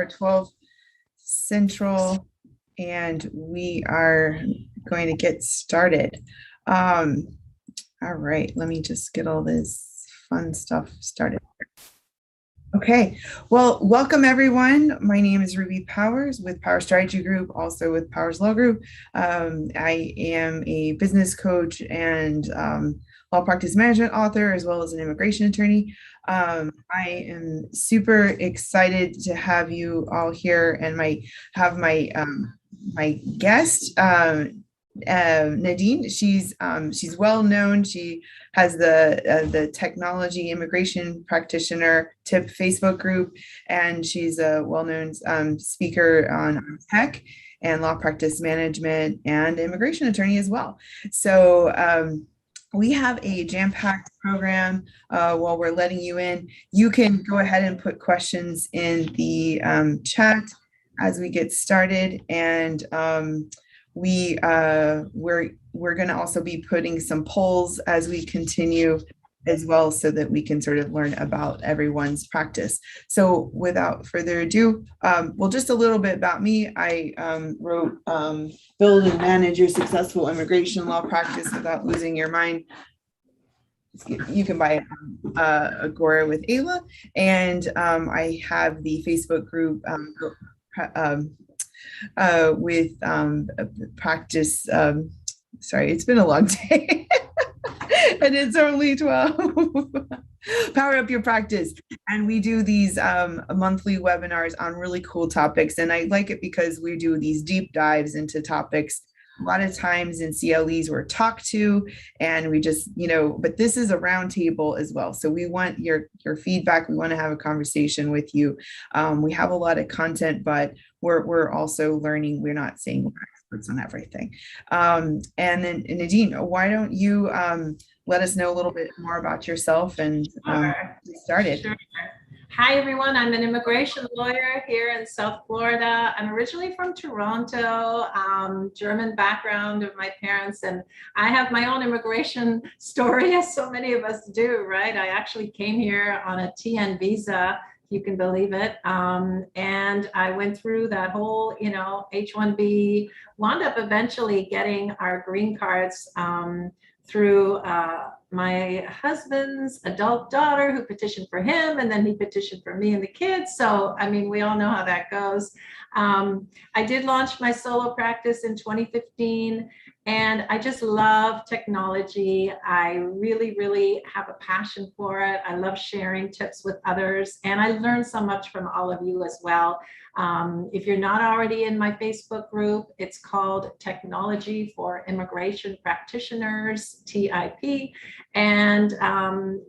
12 Central, and we are going to get started. All right, let me just get all this fun stuff started. Okay, well, welcome everyone. My name is Ruby Powers with Power Strategy Group, also with Powers Law Group. I am a business coach and law practice management author, as well as an immigration attorney. I am super excited to have you all here and my guest, Nadine. She's well known. She has the technology immigration practitioner tip Facebook group, and she's a well-known speaker on tech and law practice management and immigration attorney as well. So we have a jam-packed program. While we're letting you in, you can go ahead and put questions in the chat as we get started, and we're going to also be putting some polls as we continue as well, so that we can sort of learn about everyone's practice. So without further ado, well, just a little bit about me. I wrote Build and Manage Your Successful Immigration Law Practice Without Losing Your Mind. You can buy Agora with Ayla, and I have the Facebook group with practice. Sorry, it's been a long day. And it's only 12. Power up your practice. And we do these monthly webinars on really cool topics. And I like it because we do these deep dives into topics. A lot of times in CLEs we're talked to, and we just, but this is a roundtable as well. So we want your feedback. We want to have a conversation with you. We have a lot of content, but we're also learning. We're not saying we're experts on everything. And then Nadine, why don't you let us know a little bit more about yourself and get started. Sure. Hi, everyone. I'm an immigration lawyer here in South Florida. I'm originally from Toronto, German background of my parents, and I have my own immigration story, as so many of us do, right? I actually came here on a TN visa, if you can believe it, and I went through that whole, H-1B, wound up eventually getting our green cards through my husband's adult daughter, who petitioned for him, and then he petitioned for me and the kids. So, I mean, we all know how that goes. I did launch my solo practice in 2015, and I just love technology. I really, really have a passion for it. I love sharing tips with others, and I learned so much from all of you as well. If you're not already in my Facebook group, it's called Technology for Immigration Practitioners, TIP, and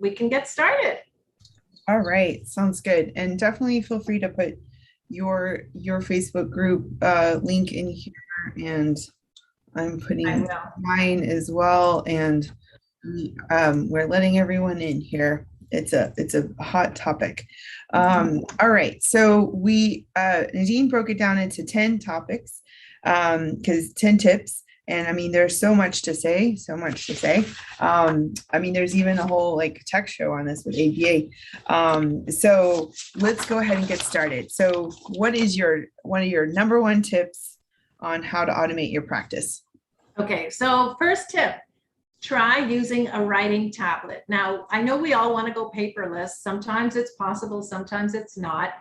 we can get started. All right, sounds good. And definitely feel free to put your Facebook group link in here, and I'm putting mine as well, and we're letting everyone in here. It's a hot topic. All right, so Nadine broke it down into 10 topics, because 10 tips. And I mean, there's so much to say. I mean, there's even a whole tech show on this with ABA. So let's go ahead and get started. So what is one of your number one tips on how to automate your practice? Okay, so first tip, try using a writing tablet. Now, I know we all want to go paperless. Sometimes it's possible, sometimes it's not.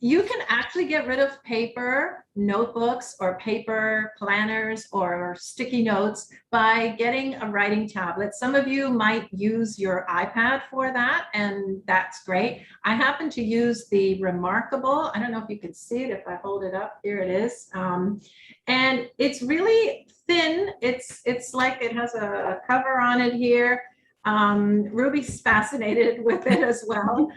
You can actually get rid of paper notebooks or paper planners or sticky notes by getting a writing tablet. Some of you might use your iPad for that, and that's great. I happen to use the Remarkable. I don't know if you can see it if I hold it up. Here it is. And it's really thin. It's like it has a cover on it here. Ruby's fascinated with it as well.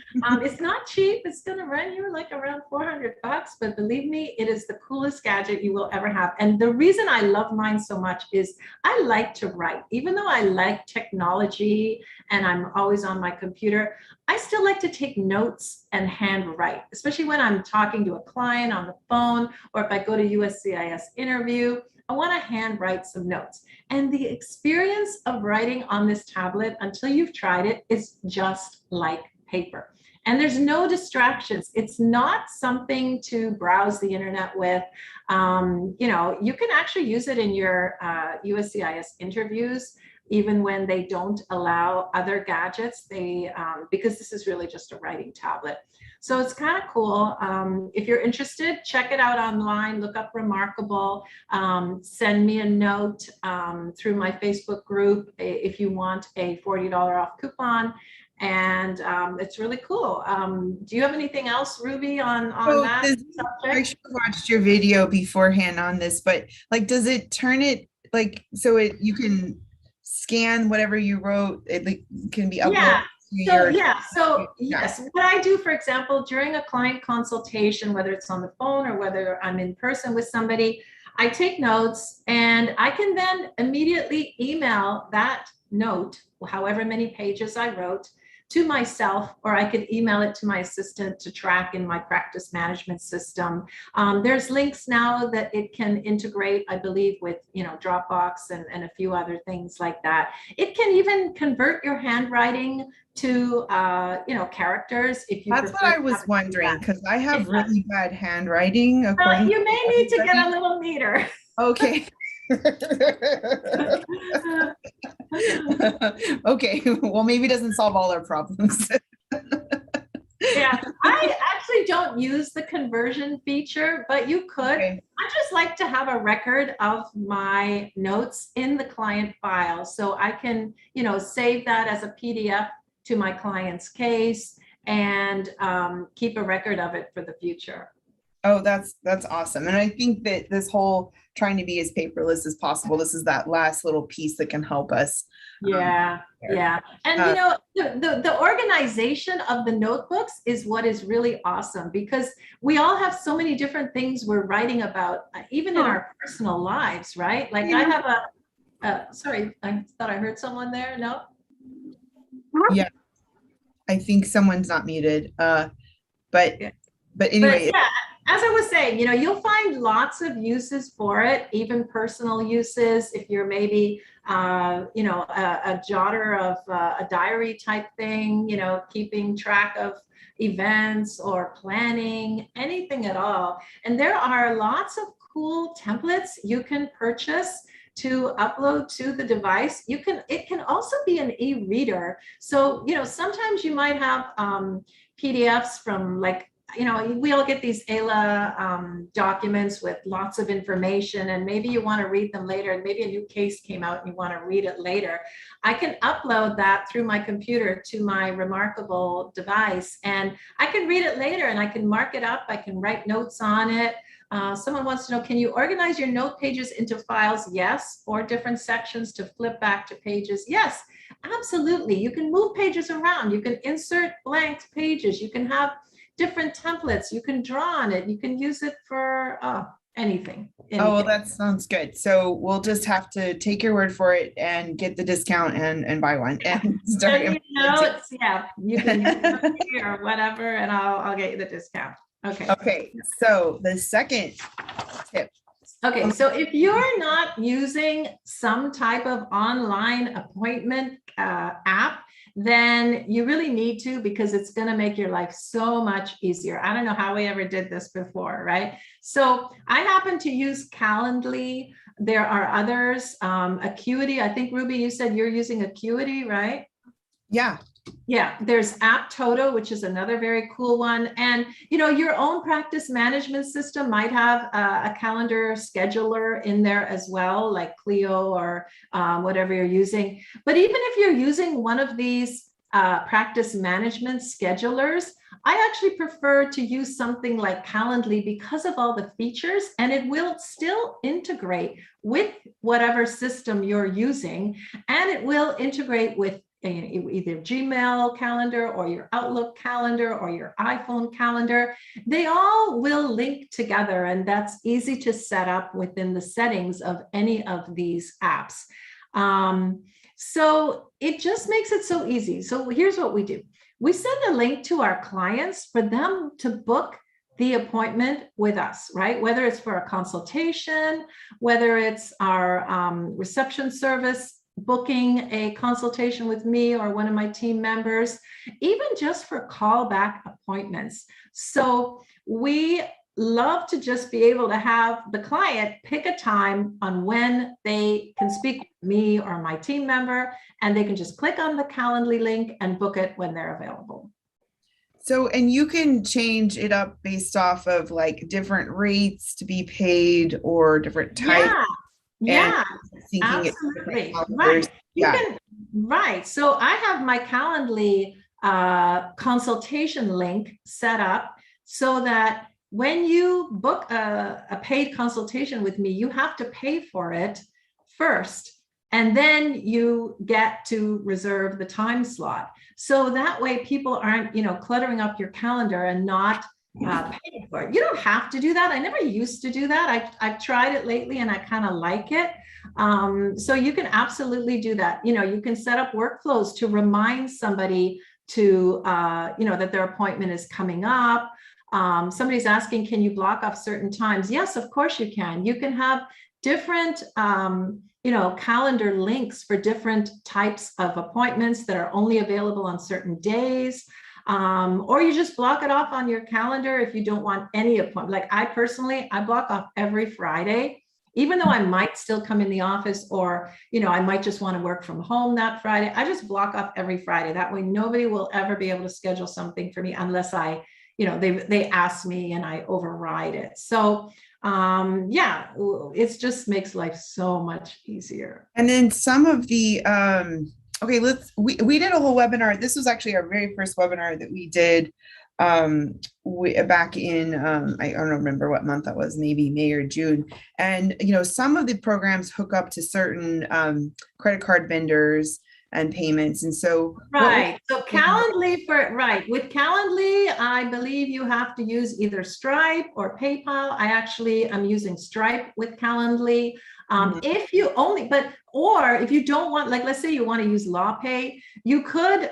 It's not cheap. It's going to run you like around $400, but believe me, it is the coolest gadget you will ever have. And the reason I love mine so much is I like to write. Even though I like technology and I'm always on my computer, I still like to take notes and handwrite, especially when I'm talking to a client on the phone, or if I go to USCIS interview. I want to handwrite some notes. And the experience of writing on this tablet, until you've tried it, is just like paper. and there's no distractions. It's not something to browse the internet with. You can actually use it in your USCIS interviews, even when they don't allow other gadgets, because this is really just a writing tablet. So it's kind of cool. If you're interested, check it out online, look up Remarkable, send me a note through my Facebook group if you want a $40 off coupon. And it's really cool. Do you have anything else, Ruby, on that subject? I should have watched your video beforehand on this, but like, does it turn it like, so you can scan whatever you wrote, it can be uploaded? So yes, what I do, for example, during a client consultation, whether it's on the phone or whether I'm in person with somebody, I take notes and I can then immediately email that note, however many pages I wrote, to myself, or I could email it to my assistant to track in my practice management system. There's links now that it can integrate, I believe, with Dropbox and a few other things like that. It can even convert your handwriting to characters if you That's what I was wondering, because I have really bad handwriting. You may need to get a little neater. Okay. Okay, well, maybe it doesn't solve all our problems. Yeah, I actually don't use the conversion feature, but you could. Okay. I just like to have a record of my notes in the client file, so I can save that as a PDF to my client's case and keep a record of it for the future. Oh, that's awesome. And I think that this whole trying to be as paperless as possible, this is that last little piece that can help us. Yeah. And the organization of the notebooks is what is really awesome, because we all have so many different things we're writing about, even in our personal lives, right? Like I have sorry, I thought I heard someone there. No? Yeah, I think someone's not muted. But anyway. But yeah, as I was saying, you'll find lots of uses for it, even personal uses. If you're maybe, a jotter of a diary type thing, keeping track of events or planning, anything at all. And there are lots of cool templates you can purchase to upload to the device. It can also be an e-reader. So, sometimes you might have PDFs from we all get these AILA documents with lots of information, and maybe you want to read them later, and maybe a new case came out and you want to read it later. I can upload that through my computer to my Remarkable device, and I can read it later, and I can mark it up. I can write notes on it. Someone wants to know, can you organize your note pages into files? Yes. Or different sections to flip back to pages? Yes, absolutely. You can move pages around. You can insert blank pages. You can have different templates. You can draw on it. You can use it for anything. Oh, well, that sounds good. So we'll just have to take your word for it and get the discount and buy one and start. And you can use it or whatever, and I'll get you the discount. Okay. So the second tip. Okay, so if you're not using some type of online appointment app, then you really need to, because it's going to make your life so much easier. I don't know how we ever did this before, right? So I happen to use Calendly. There are others, Acuity. I think, Ruby, you said you're using Acuity, right? Yeah, there's AppToto, which is another very cool one. And, your own practice management system might have a calendar scheduler in there as well, like Clio or whatever you're using. But even if you're using one of these practice management schedulers, I actually prefer to use something like Calendly because of all the features, and it will still integrate with whatever system you're using, and it will integrate with either Gmail calendar or your Outlook calendar or your iPhone calendar. They all will link together, and that's easy to set up within the settings of any of these apps. So it just makes it so easy. So here's what we do. We send a link to our clients for them to book the appointment with us, right? Whether it's for a consultation, whether it's our reception service, booking a consultation with me or one of my team members, even just for callback appointments. So we love to just be able to have the client pick a time on when they can speak with me or my team member, and they can just click on the Calendly link and book it when they're available. So, and you can change it up based off of like different rates to be paid or different types. Yeah, syncing absolutely. it Right. You yeah. can, right. So I have my Calendly consultation link set up so that when you book a paid consultation with me, you have to pay for it first, and then you get to reserve the time slot. So that way people aren't, cluttering up your calendar and not paying for it. You don't have to do that. I never used to do that. I've tried it lately and I kind of like it. So you can absolutely do that. You can set up workflows to remind somebody to, that their appointment is coming up. Somebody's asking, can you block off certain times? Yes, of course you can. You can have different, calendar links for different types of appointments that are only available on certain days. Or you just block it off on your calendar if you don't want any appointment. Like I personally, I block off every Friday, even though I might still come in the office, or, I might just want to work from home that Friday. I just block off every Friday. That way nobody will ever be able to schedule something for me unless they ask me and I override it. So it just makes life so much easier. And then some of the okay, we did a whole webinar. This was actually our very first webinar that we did back in I don't remember what month that was, maybe May or June. And some of the programs hook up to certain credit card vendors and payments. And so with Calendly, I believe you have to use either Stripe or PayPal. I actually am using Stripe with Calendly. If you if you don't want, like, let's say you want to use LawPay, you could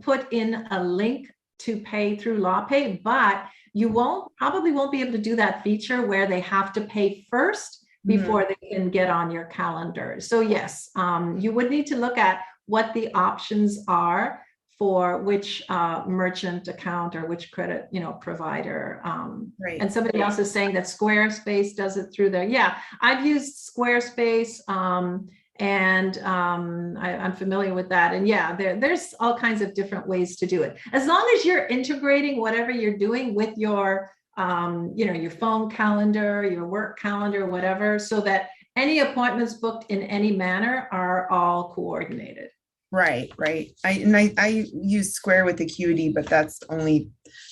put in a link to pay through LawPay, but you probably won't be able to do that feature where they have to pay first before they can get on your calendar. So yes, you would need to look at what the options are for which merchant account or which credit provider. Right. And somebody else is saying that Squarespace does it through there. Yeah, I've used Squarespace and I'm familiar with that. And yeah, there's all kinds of different ways to do it. As long as you're integrating whatever you're doing with your your phone calendar, your work calendar, whatever, so that any appointments booked in any manner are all coordinated. Right. I use Square with Acuity, but that's only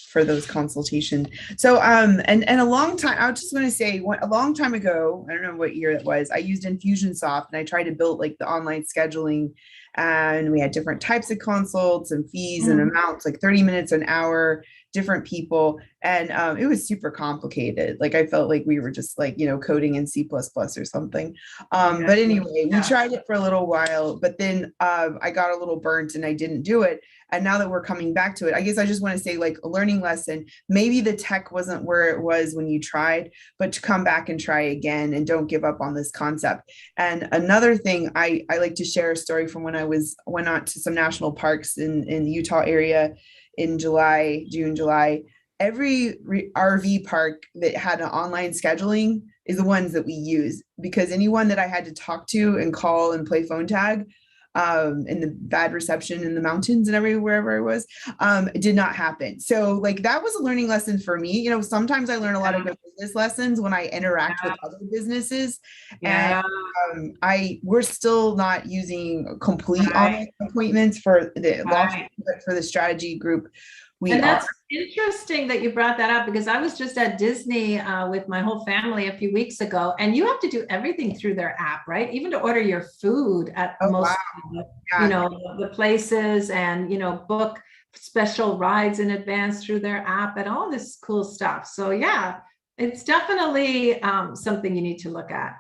for those consultations. So and a long time, I was just going to say, a long time ago, I don't know what year that was, I used Infusionsoft and I tried to build like the online scheduling, and we had different types of consults and fees and amounts, like 30 minutes, an hour, different people. And it was super complicated. Like I felt like we were just like, coding in C++ or something. But anyway, we tried it for a little while, but then I got a little burnt and I didn't do it. And now that we're coming back to it, I guess I just want to say, like, a learning lesson, maybe the tech wasn't where it was when you tried, but to come back and try again and don't give up on this concept. And another thing, I like to share a story from when I went out to some national parks in the Utah area in June, July. Every RV park that had an online scheduling is the ones that we use, because anyone that I had to talk to and call and play phone tag in the bad reception in the mountains and wherever I was, it did not happen. So like that was a learning lesson for me. Sometimes I learn a lot of good business lessons when I interact with other businesses. And we're still not using complete online appointments for the strategy group. That's interesting that you brought that up, because I was just at Disney with my whole family a few weeks ago, and you have to do everything through their app, right? Even to order your food at most the places, and book special rides in advance through their app and all this cool stuff. So yeah, it's definitely something you need to look at.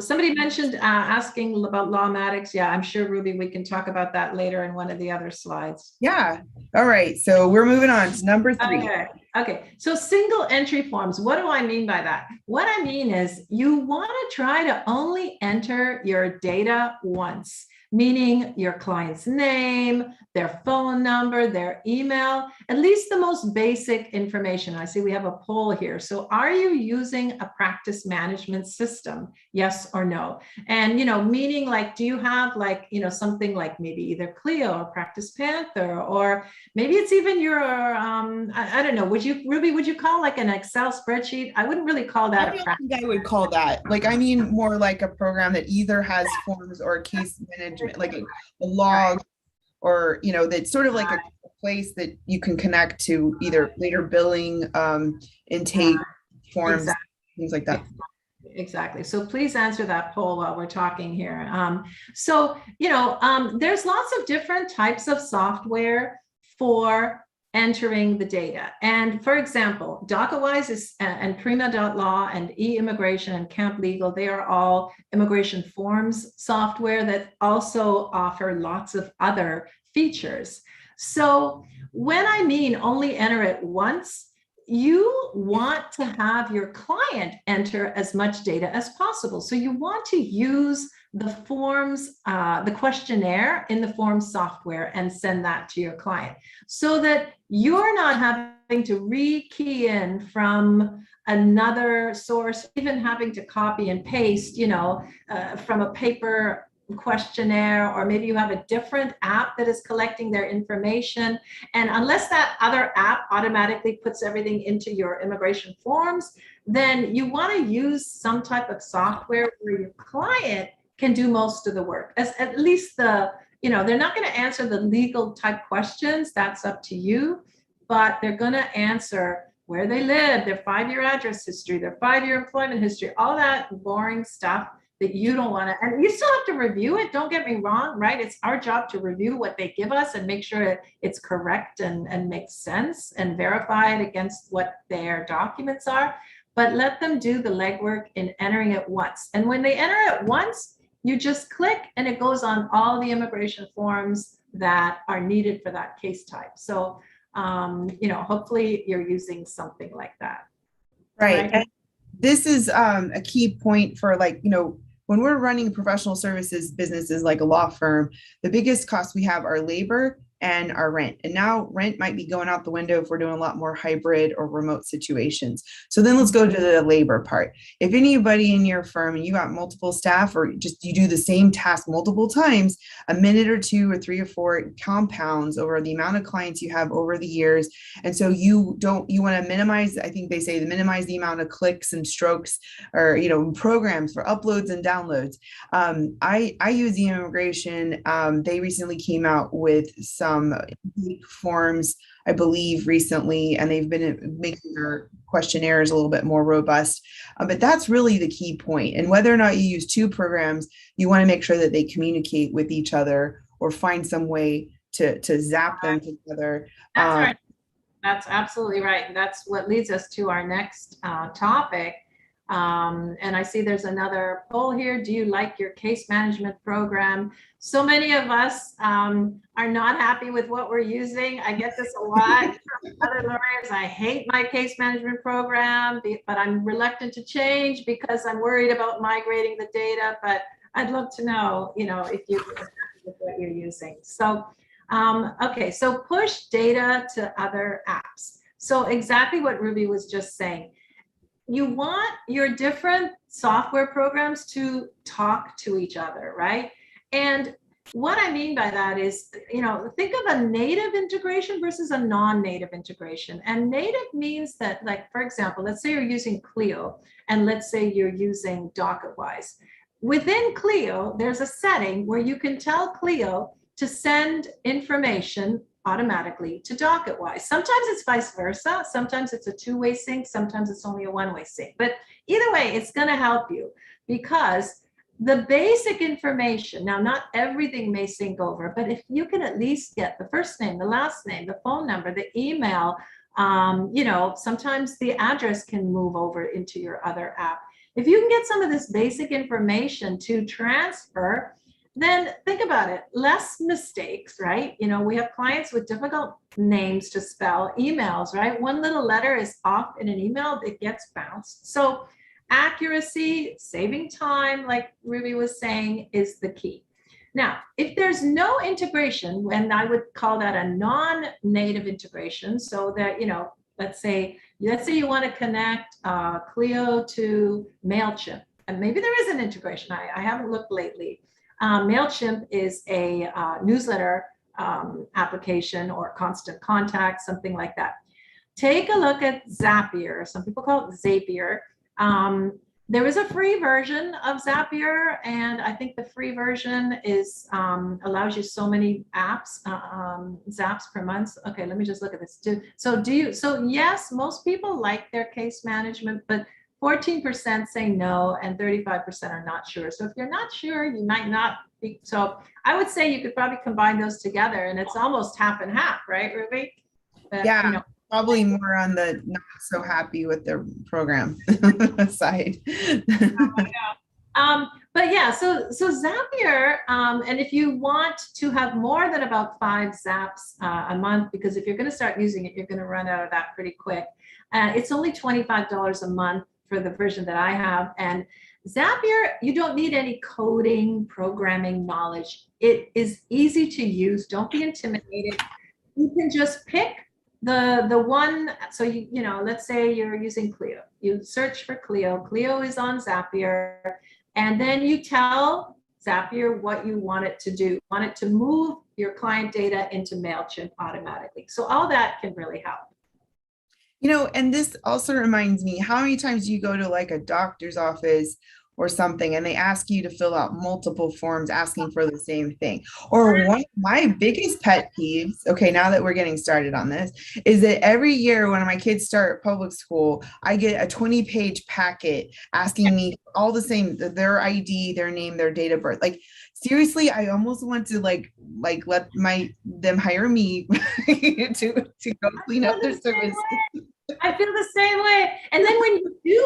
Somebody mentioned asking about Lawmatics. Yeah, I'm sure, Ruby, we can talk about that later in one of the other slides. Yeah. All right. So we're moving on to number 3. Okay. So single entry forms. What do I mean by that? What I mean is you want to try to only enter your data once. meaning your client's name, their phone number, their email, at least the most basic information. I see we have a poll here. So are you using a practice management system? Yes or no? And, meaning like, do you have like, something like maybe either Clio or Practice Panther, or maybe it's even your, I don't know, Ruby, would you call like an Excel spreadsheet? I wouldn't really call that a practice. I would call that, like, I mean, more like a program that either has forms or a case management, like a log, or, that's sort of like a place that you can connect to either later billing, intake forms, Exactly. things like that. Exactly. So please answer that poll while we're talking here. There's lots of different types of software for entering the data. And for example, DocketWise is, and Prima.law and e-immigration and Camp Legal, they are all immigration forms software that also offer lots of other features. So when I mean only enter it once, you want to have your client enter as much data as possible. So you want to use the forms, the questionnaire in the forms software and send that to your client so that you're not having to re-key in from another source, even having to copy and paste, from a paper questionnaire, or maybe you have a different app that is collecting their information. And unless that other app automatically puts everything into your immigration forms, then you want to use some type of software where your client can do most of the work. As at least they're not going to answer the legal type questions. That's up to you, but they're going to answer where they live, their 5-year address history, their 5-year employment history, all that boring stuff that you don't want to, and you still have to review it. Don't get me wrong, right? It's our job to review what they give us and make sure it's correct and makes sense and verify it against what their documents are. But let them do the legwork in entering it once. And when they enter it once, you just click and it goes on all the immigration forms that are needed for that case type. So, hopefully you're using something like that. Right. And this is a key point for, like, when we're running professional services businesses like a law firm, the biggest costs we have are labor and our rent. And now rent might be going out the window if we're doing a lot more hybrid or remote situations. So then let's go to the labor part. If anybody in your firm and you got multiple staff, or just you do the same task multiple times, a minute or 2 or 3 or 4 compounds over the amount of clients you have over the years. And so you want to minimize, I think they say, to minimize the amount of clicks and strokes, or, programs for uploads and downloads. I use the immigration. They recently came out with some forms, I believe, recently, and they've been making their questionnaires a little bit more robust. But that's really the key point. And whether or not you use 2 programs, you want to make sure that they communicate with each other or find some way to zap them together. That's right. That's absolutely right. And that's what leads us to our next topic. And I see there's another poll here. Do you like your case management program? So many of us are not happy with what we're using. I get this a lot from other lawyers. I hate my case management program, but I'm reluctant to change because I'm worried about migrating the data. But I'd love to know, if you're happy with what you're using. So, okay, so push data to other apps. So exactly what Ruby was just saying. You want your different software programs to talk to each other, right? And what I mean by that is, think of a native integration versus a non-native integration. And native means that, like, for example, let's say you're using Clio, and let's say you're using DocketWise. Within Clio, there's a setting where you can tell Clio to send information automatically to DocketWise. Sometimes it's vice versa. Sometimes it's a 2-way sync. Sometimes it's only a 1-way sync. But either way, it's going to help you, because the basic information, now not everything may sync over, but if you can at least get the first name, the last name, the phone number, the email, sometimes the address can move over into your other app. If you can get some of this basic information to transfer, then think about it, less mistakes, right? We have clients with difficult names to spell, emails, right? One little letter is off in an email, it gets bounced. So accuracy, saving time, like Ruby was saying, is the key. Now, if there's no integration, and I would call that a non-native integration, so that, let's say you want to connect Clio to MailChimp, and maybe there is an integration. I haven't looked lately. MailChimp is a newsletter application or constant contact, something like that. Take a look at Zapier. Some people call it Zapier. There is a free version of Zapier, and I think the free version is allows you so many apps, zaps per month. Okay, let me just look at this. So yes, most people like their case management, but 14% say no, and 35% are not sure. So if you're not sure, you might not be. So I would say you could probably combine those together, and it's almost half and half, right, Ruby? But, Yeah, probably more on the not so happy with their program side. But yeah, so Zapier, and if you want to have more than about 5 zaps a month, because if you're going to start using it, you're going to run out of that pretty quick. It's only $25 a month for the version that I have. And Zapier, you don't need any coding, programming knowledge. It is easy to use. Don't be intimidated. You can just pick the one. So let's say you're using Clio. You search for Clio. Clio is on Zapier, and then you tell Zapier what you want it to do. Want it to move your client data into MailChimp automatically. So all that can really help. And this also reminds me, how many times do you go to like a doctor's office or something and they ask you to fill out multiple forms asking for the same thing? Or one of my biggest pet peeves, okay, now that we're getting started on this, is that every year when my kids start public school, I get a 20-page packet asking me all the same, their ID, their name, their date of birth. Like, seriously, I almost want to like let them hire me to go clean up their service. I feel the same way. And then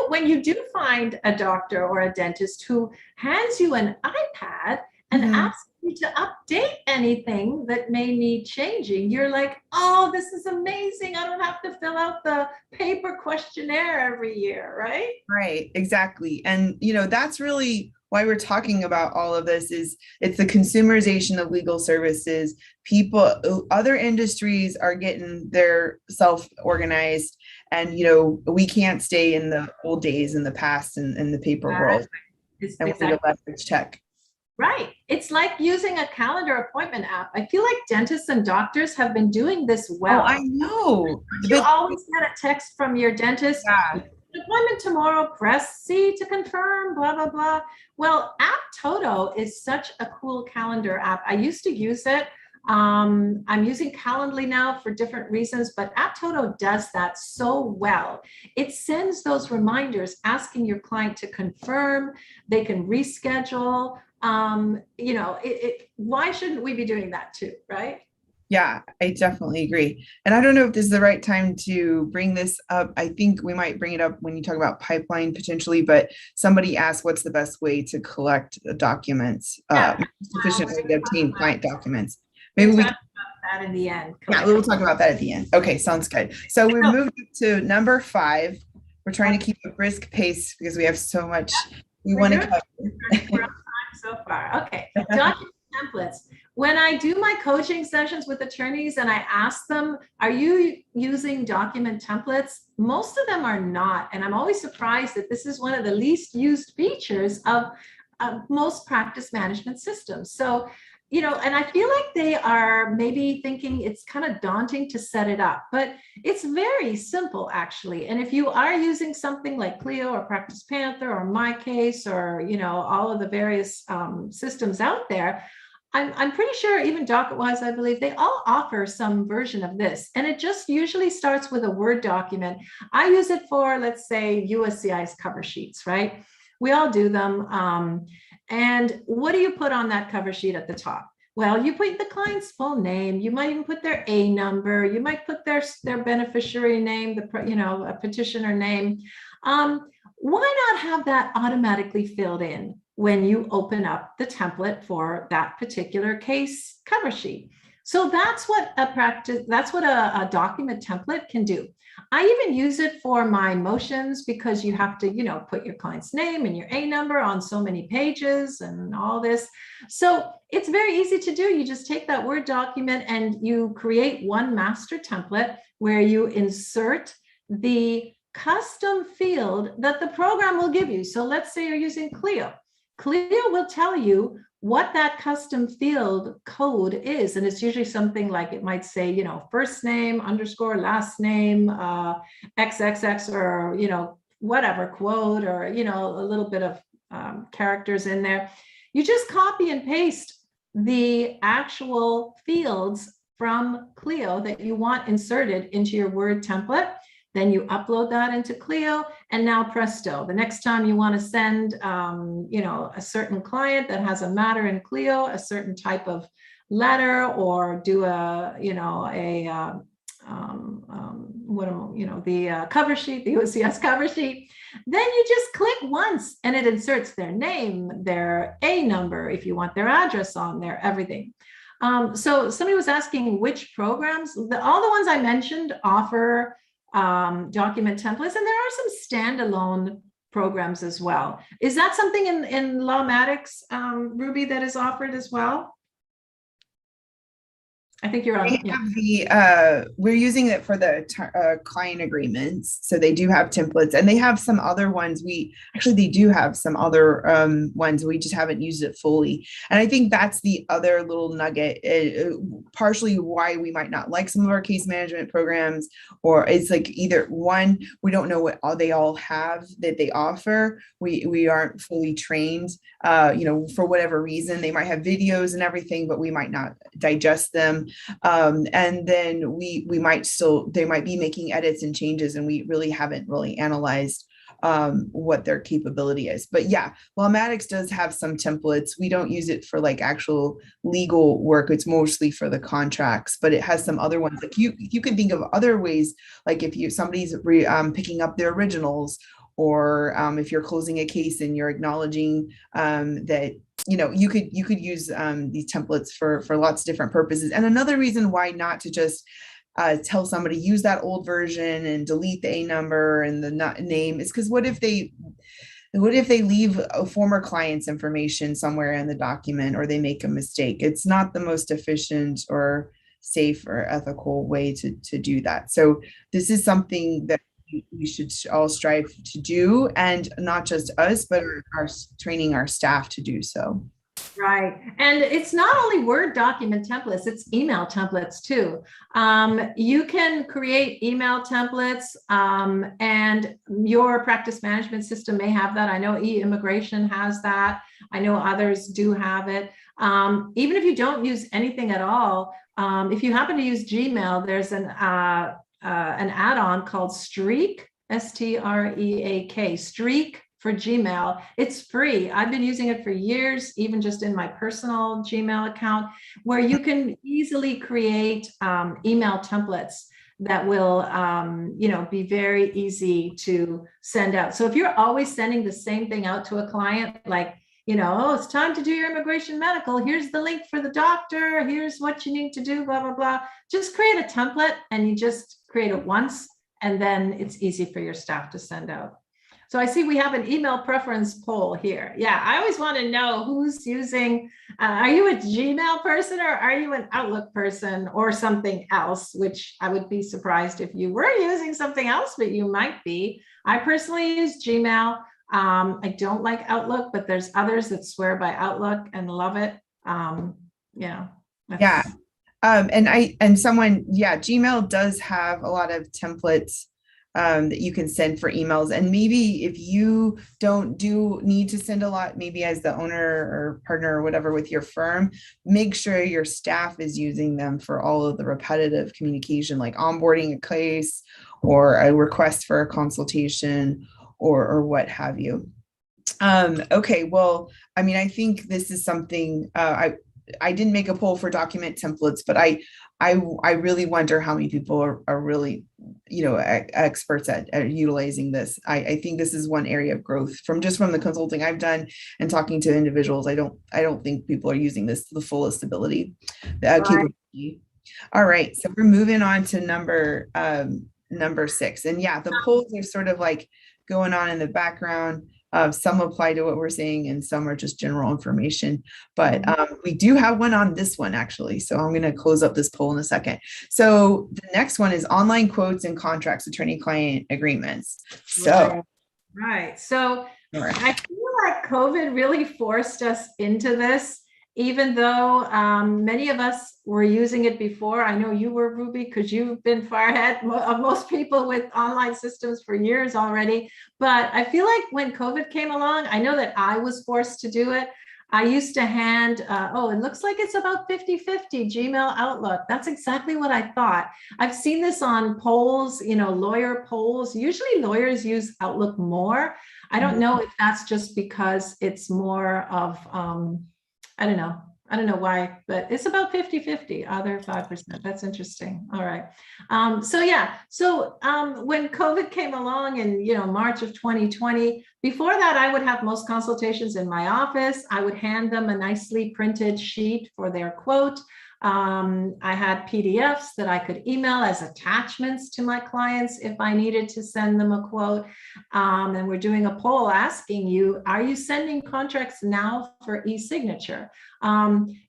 when you do find a doctor or a dentist who hands you an iPad and asks you to update anything that may need changing, you're like, oh, this is amazing. I don't have to fill out the paper questionnaire every year, right? Right, exactly. And that's really why we're talking about all of this. Is it's the consumerization of legal services. People, other industries are getting their self-organized, and we can't stay in the old days in the past and in the paper world. And we need to leverage tech. Right. It's like using a calendar appointment app. I feel like dentists and doctors have been doing this well. Oh, I know. You always get a text from your dentist. Yeah. Appointment tomorrow, press C to confirm, blah, blah, blah. Well, AppToto is such a cool calendar app. I used to use it. I'm using Calendly now for different reasons, but AppToto does that so well. It sends those reminders asking your client to confirm. They can reschedule. Why shouldn't we be doing that too, right? Yeah, I definitely agree. And I don't know if this is the right time to bring this up. I think we might bring it up when you talk about pipeline potentially, but somebody asked what's the best way to collect the documents, sufficient way to obtain client documents. Maybe we talk about that in the end. Yeah, we'll talk about that at the end. Okay, sounds good. So we moved to number 5. We're trying to keep a brisk pace because we have so much we want to cover. We're on time so far. Okay, document templates. When I do my coaching sessions with attorneys and I ask them, are you using document templates? Most of them are not. And I'm always surprised that this is one of the least used features of most practice management systems. So, and I feel like they are maybe thinking it's kind of daunting to set it up, but it's very simple actually. And if you are using something like Clio or Practice Panther or MyCase or, all of the various systems out there, I'm pretty sure even DocketWise, I believe they all offer some version of this. And it just usually starts with a Word document. I use it for, let's say, USCI's cover sheets, right? We all do them. And what do you put on that cover sheet at the top? Well, you put the client's full name. You might even put their A number. You might put their beneficiary name, a petitioner name. Why not have that automatically filled in when you open up the template for that particular case cover sheet? So that's what a document template can do. I even use it for my motions because you have to, put your client's name and your A number on so many pages and all this. So it's very easy to do. You just take that Word document and you create one master template where you insert the custom field that the program will give you. So let's say you're using Clio. Clio will tell you what that custom field code is. And it's usually something like, it might say, first name underscore last name, XXX, or, whatever quote, or, a little bit of characters in there. You just copy and paste the actual fields from Clio that you want inserted into your Word template. Then you upload that into Clio, and now presto, the next time you want to send, a certain client that has a matter in Clio, a certain type of letter, or do the cover sheet, the Uscis cover sheet, then you just click once and it inserts their name, their A number, if you want their address on there, everything. So somebody was asking which programs. All the ones I mentioned offer document templates, and there are some standalone programs as well. Is that something in Lawmatics, Ruby, that is offered as well? I think you're on. They have we're using it for the client agreements. So they do have templates, and they have some other ones. They do have some other ones. We just haven't used it fully. And I think that's the other little nugget, partially why we might not like some of our case management programs, or it's like either one, we don't know what they all have that they offer. We aren't fully trained, for whatever reason. They might have videos and everything, but we might not digest them. And then they might be making edits and changes, and we really haven't analyzed what their capability is. But yeah, Lawmatics does have some templates. We don't use it for like actual legal work. It's mostly for the contracts, but it has some other ones. Like you can think of other ways, like if somebody's picking up their originals, or if you're closing a case and you're acknowledging that you could use these templates for lots of different purposes. And another reason why not to just tell somebody use that old version and delete the A number and the name is because what if they leave a former client's information somewhere in the document, or they make a mistake? It's not the most efficient or safe or ethical way to do that. So this is something that we should all strive to do, and not just us, but our training our staff to do so. Right. And it's not only Word document templates, it's email templates too. You can create email templates, and your practice management system may have that. I know e-immigration has that. I know others do have it. Even if you don't use anything at all, if you happen to use Gmail, there's an add-on called Streak, Streak, Streak for Gmail. It's free. I've been using it for years, even just in my personal Gmail account, where you can easily create email templates that will, be very easy to send out. So if you're always sending the same thing out to a client, like, it's time to do your immigration medical. Here's the link for the doctor. Here's what you need to do, blah, blah, blah. Just create a template, and you just create it once, and then it's easy for your staff to send out. So I see we have an email preference poll here. Yeah, I always want to know who's using, are you a Gmail person, or are you an Outlook person, or something else, which I would be surprised if you were using something else, but you might be. I personally use Gmail. I don't like Outlook, but there's others that swear by Outlook and love it. Yeah. Gmail does have a lot of templates that you can send for emails. And maybe if you don't need to send a lot, maybe as the owner or partner or whatever with your firm, make sure your staff is using them for all of the repetitive communication, like onboarding a case or a request for a consultation or what have you. Okay, well, I think this is something I didn't make a poll for document templates, but I really wonder how many people are really, experts at utilizing this. I think this is one area of growth from the consulting I've done and talking to individuals. I don't think people are using this to the fullest ability, capability. All right, so we're moving on to number 6. And yeah, the polls are sort of like going on in the background. Some apply to what we're saying and some are just general information. But we do have one on this one, actually. So I'm going to close up this poll in a second. So the next one is online quotes and contracts, attorney-client agreements. So, right. So I feel like COVID really forced us into this, even though many of us were using it before. I know you were, Ruby, because you've been far ahead of most people with online systems for years already. But I feel like when COVID came along, I know that I was forced to do it. I used to hand, it looks like it's about 50-50 Gmail Outlook. That's exactly what I thought. I've seen this on polls, lawyer polls. Usually lawyers use Outlook more. I don't know if that's just because it's more of, I don't know why, but it's about 50-50, other 5%. That's interesting. All right. So when COVID came along in, March of 2020, before that, I would have most consultations in my office. I would hand them a nicely printed sheet for their quote. I had PDFs that I could email as attachments to my clients if I needed to send them a quote. And we're doing a poll asking you, are you sending contracts now for e-signature?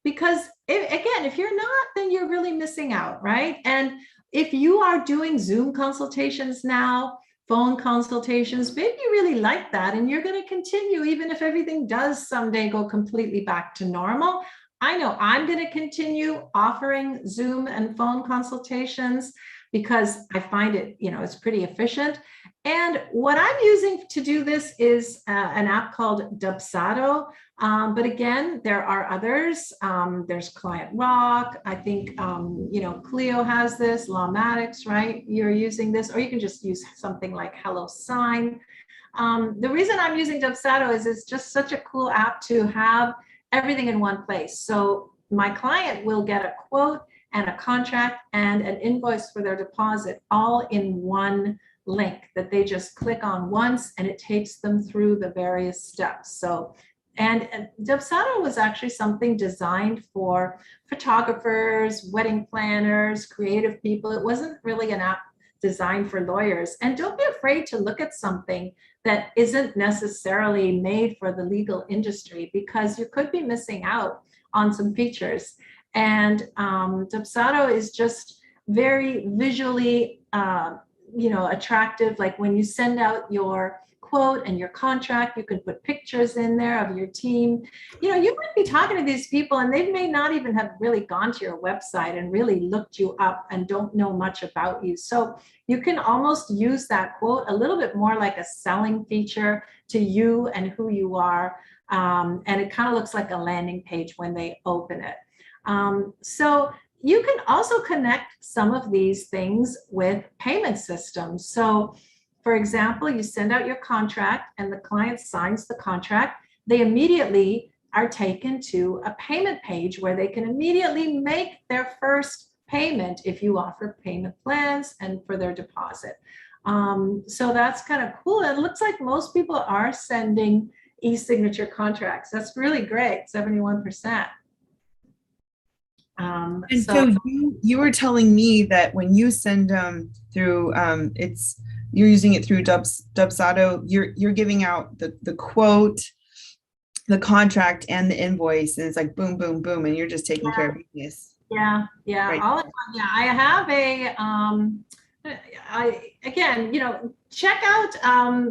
Because if you're not, then you're really missing out, right? And if you are doing Zoom consultations now, phone consultations, maybe you really like that and you're going to continue even if everything does someday go completely back to normal. I know I'm going to continue offering Zoom and phone consultations because I find it, it's pretty efficient. And what I'm using to do this is an app called Dubsado. But again, there are others. There's Client Rock. I think, Clio has this, Lawmatics, right? You're using this, or you can just use something like HelloSign. The reason I'm using Dubsado is it's just such a cool app to have everything in one place. So my client will get a quote and a contract and an invoice for their deposit all in one link that they just click on once, and it takes them through the various steps. So, and Dubsado was actually something designed for photographers, wedding planners, creative people. It wasn't really an app designed for lawyers. And don't be afraid to look at something that isn't necessarily made for the legal industry, because you could be missing out on some features. And Dubsado is just very visually, attractive. Like when you send out your quote and your contract, you can put pictures in there of your team. You might be talking to these people and they may not even have really gone to your website and really looked you up and don't know much about you. So you can almost use that quote a little bit more like a selling feature to you and who you are. And it kind of looks like a landing page when they open it. So you can also connect some of these things with payment systems. So for example, you send out your contract and the client signs the contract. They immediately are taken to a payment page where they can immediately make their first payment if you offer payment plans and for their deposit. So that's kind of cool. It looks like most people are sending e-signature contracts. That's really great, 71%. And so you were telling me that when you send them through, you're using it through Dubsado, you're giving out the quote, the contract, and the invoice, and it's like boom, boom, boom, and you're just taking care of business. Yeah, Right. all in one. Yeah, I have check out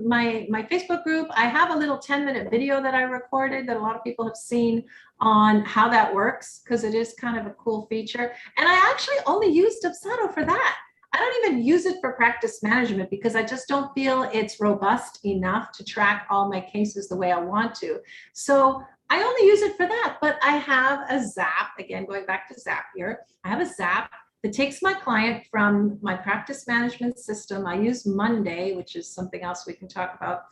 my Facebook group. I have a little 10-minute video that I recorded that a lot of people have seen on how that works, because it is kind of a cool feature. And I actually only use Dubsado for that. I don't even use it for practice management because I just don't feel it's robust enough to track all my cases the way I want to. So I only use it for that, but I have a Zap, again, going back to Zap here. I have a Zap that takes my client from my practice management system. I use Monday, which is something else we can talk about.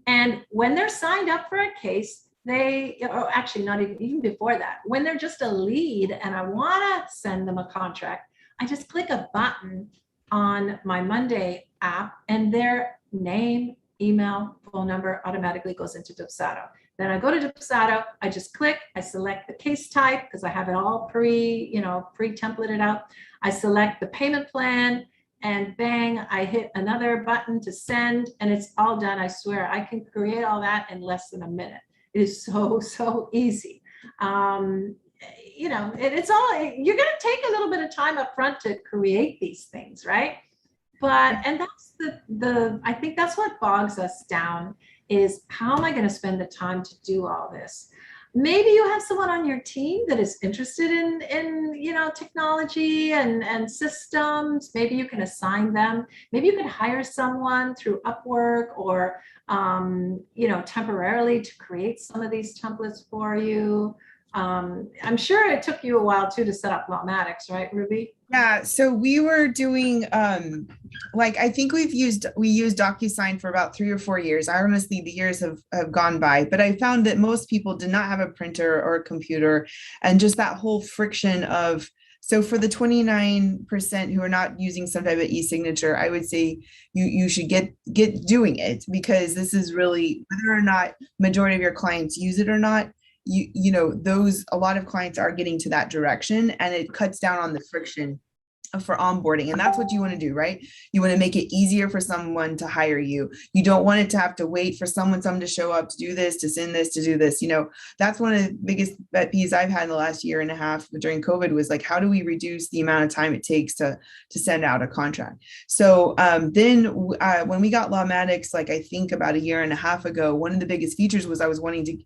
And when they're signed up for a case, or actually not even before that, when they're just a lead and I want to send them a contract, I just click a button on my Monday app and their name, email, phone number automatically goes into Dubsado. Then I go to Dubsado, I just click, I select the case type because I have it all pre-templated out. I select the payment plan and bang, I hit another button to send and it's all done. I swear I can create all that in less than a minute. It is so easy. It's all, you're going to take a little bit of time up front to create these things, right? And that's I think that's what bogs us down is how am I going to spend the time to do all this? Maybe you have someone on your team that is interested in technology and systems. Maybe you can assign them. Maybe you could hire someone through Upwork or temporarily to create some of these templates for you. I'm sure it took you a while too to set up Lawmatics, right, Ruby? Yeah, so we were doing I think we used DocuSign for about 3 or 4 years. I honestly, the years have gone by, but I found that most people did not have a printer or a computer, and just that whole friction of, so for the 29% who are not using some type of e-signature, I would say you should get doing it, because this is really, whether or not majority of your clients use it or not, a lot of clients are getting to that direction, and it cuts down on the friction for onboarding. And that's what you want to do, right? You want to make it easier for someone to hire you. You don't want it to have to wait for someone to show up to do this, to send this, to do this. That's one of the biggest pet peeves I've had in the last year and a half during COVID was like, how do we reduce the amount of time it takes to send out a contract? So then when we got Lawmatics, I think about a year and a half ago, one of the biggest features was I was wanting to,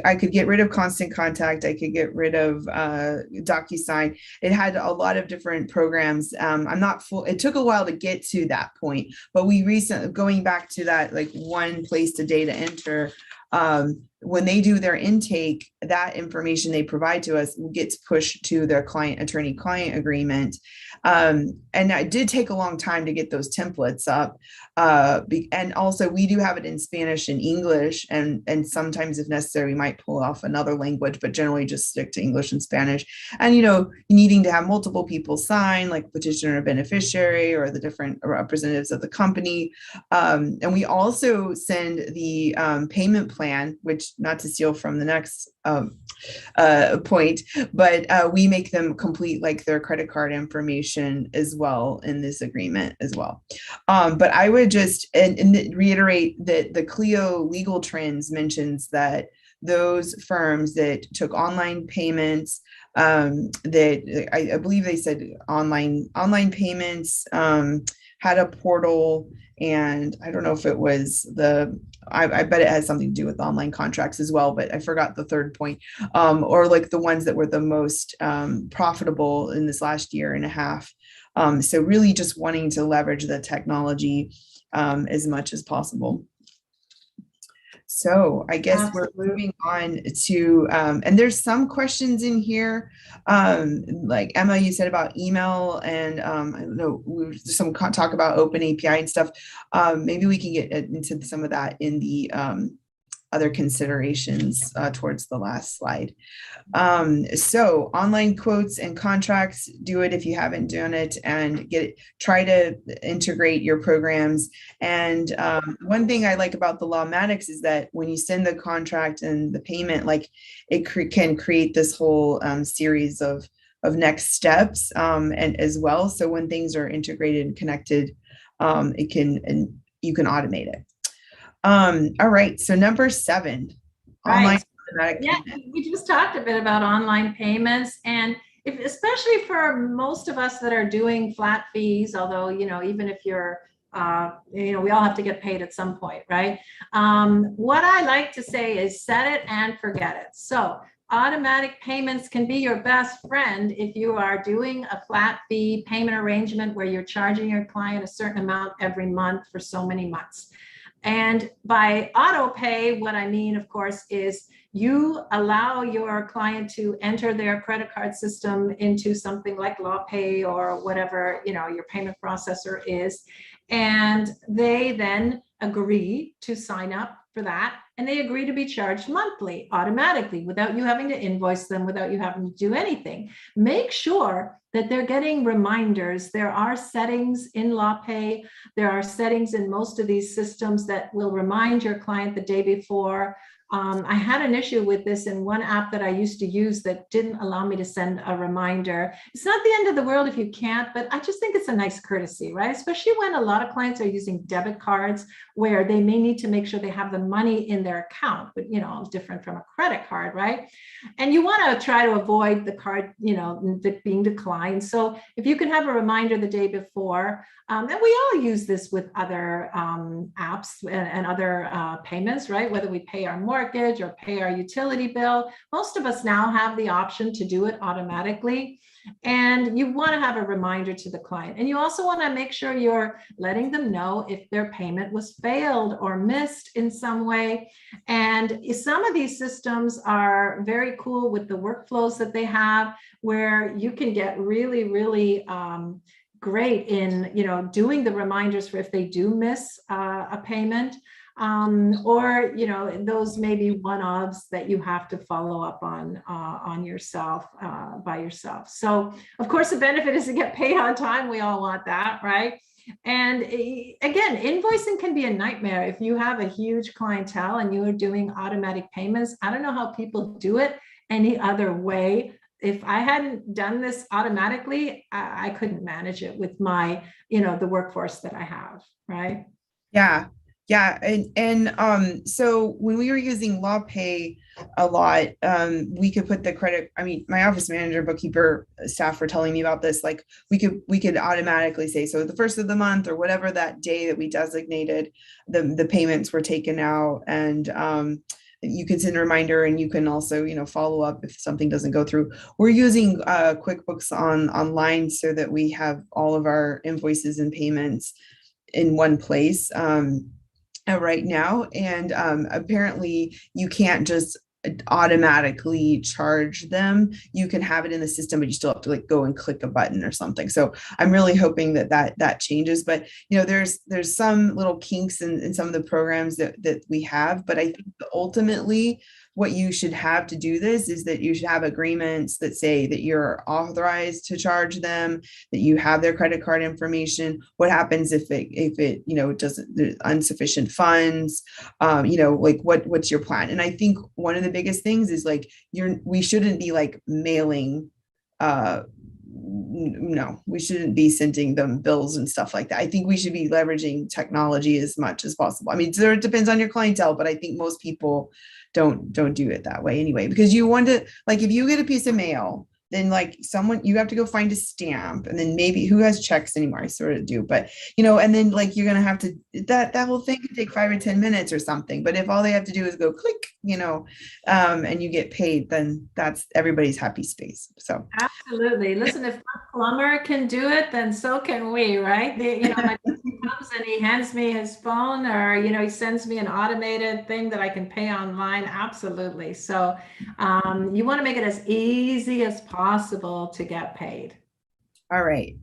I could get rid of Constant Contact. I could get rid of DocuSign. It had a lot of different programs. It took a while to get to that point, but we recently, going back to that, one place to data enter, when they do their intake, that information they provide to us gets pushed to their attorney-client agreement. And it did take a long time to get those templates up. And also we do have it in Spanish and English, and sometimes if necessary, we might pull off another language, but generally just stick to English and Spanish. And, needing to have multiple people sign, like petitioner or beneficiary or the different representatives of the company. And we also send the payment plan, which, not to steal from the next point, but we make them complete their credit card information as well in this agreement as well. But I would just and reiterate that the Clio Legal Trends mentions that those firms that took online payments, that I believe they said online payments, had a portal, and I don't know if it was I bet it has something to do with online contracts as well, but I forgot the third point, or the ones that were the most profitable in this last year and a half. So really just wanting to leverage the technology as much as possible. So I guess Absolutely. We're moving on to, and there's some questions in here, like Emma, you said about email, and I don't know, there's some talk about open API and stuff. Maybe we can get into some of that in the other considerations towards the last slide. So online quotes and contracts, do it if you haven't done it, and try to integrate your programs. And one thing I like about the Lawmatics is that when you send the contract and the payment, it can create this whole series of next steps, and as well. So when things are integrated and connected, you can automate it. All right, so number 7, right. Yeah, we just talked a bit about online payments, and especially for most of us that are doing flat fees, although, even if you're, we all have to get paid at some point, right? What I like to say is set it and forget it. So automatic payments can be your best friend if you are doing a flat fee payment arrangement where you're charging your client a certain amount every month for so many months. And by auto pay, what I mean, of course, is you allow your client to enter their credit card system into something like LawPay or whatever, your payment processor is. And they then agree to sign up for that. And they agree to be charged monthly automatically without you having to invoice them, without you having to do anything. Make sure that they're getting reminders. There are settings in LawPay. There are settings in most of these systems that will remind your client the day before. I had an issue with this in one app that I used to use that didn't allow me to send a reminder. It's not the end of the world if you can't, but I just think it's a nice courtesy, right? Especially when a lot of clients are using debit cards where they may need to make sure they have the money in their account, but different from a credit card, right? And you want to try to avoid the card, being declined. So if you can have a reminder the day before, and we all use this with other apps and other payments, right? Whether we pay our mortgage or pay our utility bill, most of us now have the option to do it automatically. And you want to have a reminder to the client. And you also want to make sure you're letting them know if their payment was failed or missed in some way. And some of these systems are very cool with the workflows that they have, where you can get really, really great in doing the reminders for if they do miss a payment, or those may be one-offs that you have to follow up on yourself, by yourself. So of course the benefit is to get paid on time. We all want that, right? And again, invoicing can be a nightmare if you have a huge clientele and you are doing automatic payments. I don't know how people do it any other way. If I hadn't done this automatically, I couldn't manage it with my, the workforce that I have, right? Yeah. Yeah. And so when we were using LawPay a lot, we could put the credit, I mean, my office manager, bookkeeper staff were telling me about this. Like we could automatically say, so the first of the month or whatever that day that we designated, the payments were taken out, and you can send a reminder, and you can also, follow up if something doesn't go through. We're using QuickBooks online so that we have all of our invoices and payments in one place right now. And apparently you can't just automatically charge them. You can have it in the system, but you still have to go and click a button or something. So I'm really hoping that changes. But there's some little kinks in some of the programs that we have. But I think ultimately what you should have to do this is that you should have agreements that say that you're authorized to charge them, that you have their credit card information. What happens if it doesn't, there's insufficient funds, what's your plan? And I think one of the biggest things is we shouldn't be mailing, no, we shouldn't be sending them bills and stuff like that. I think we should be leveraging technology as much as possible. I mean, it depends on your clientele, but I think most people don't do it that way anyway, because you want to, if you get a piece of mail, then you have to go find a stamp, and then maybe who has checks anymore? I sort of do, but and then you're going to have to, that whole thing could take 5 or 10 minutes or something. But if all they have to do is go click, and you get paid, then that's everybody's happy space. So absolutely. Listen, if a plumber can do it, then so can we, right? My comes and he hands me his phone, or he sends me an automated thing that I can pay online. Absolutely. So you want to make it as easy as possible to get paid. All right.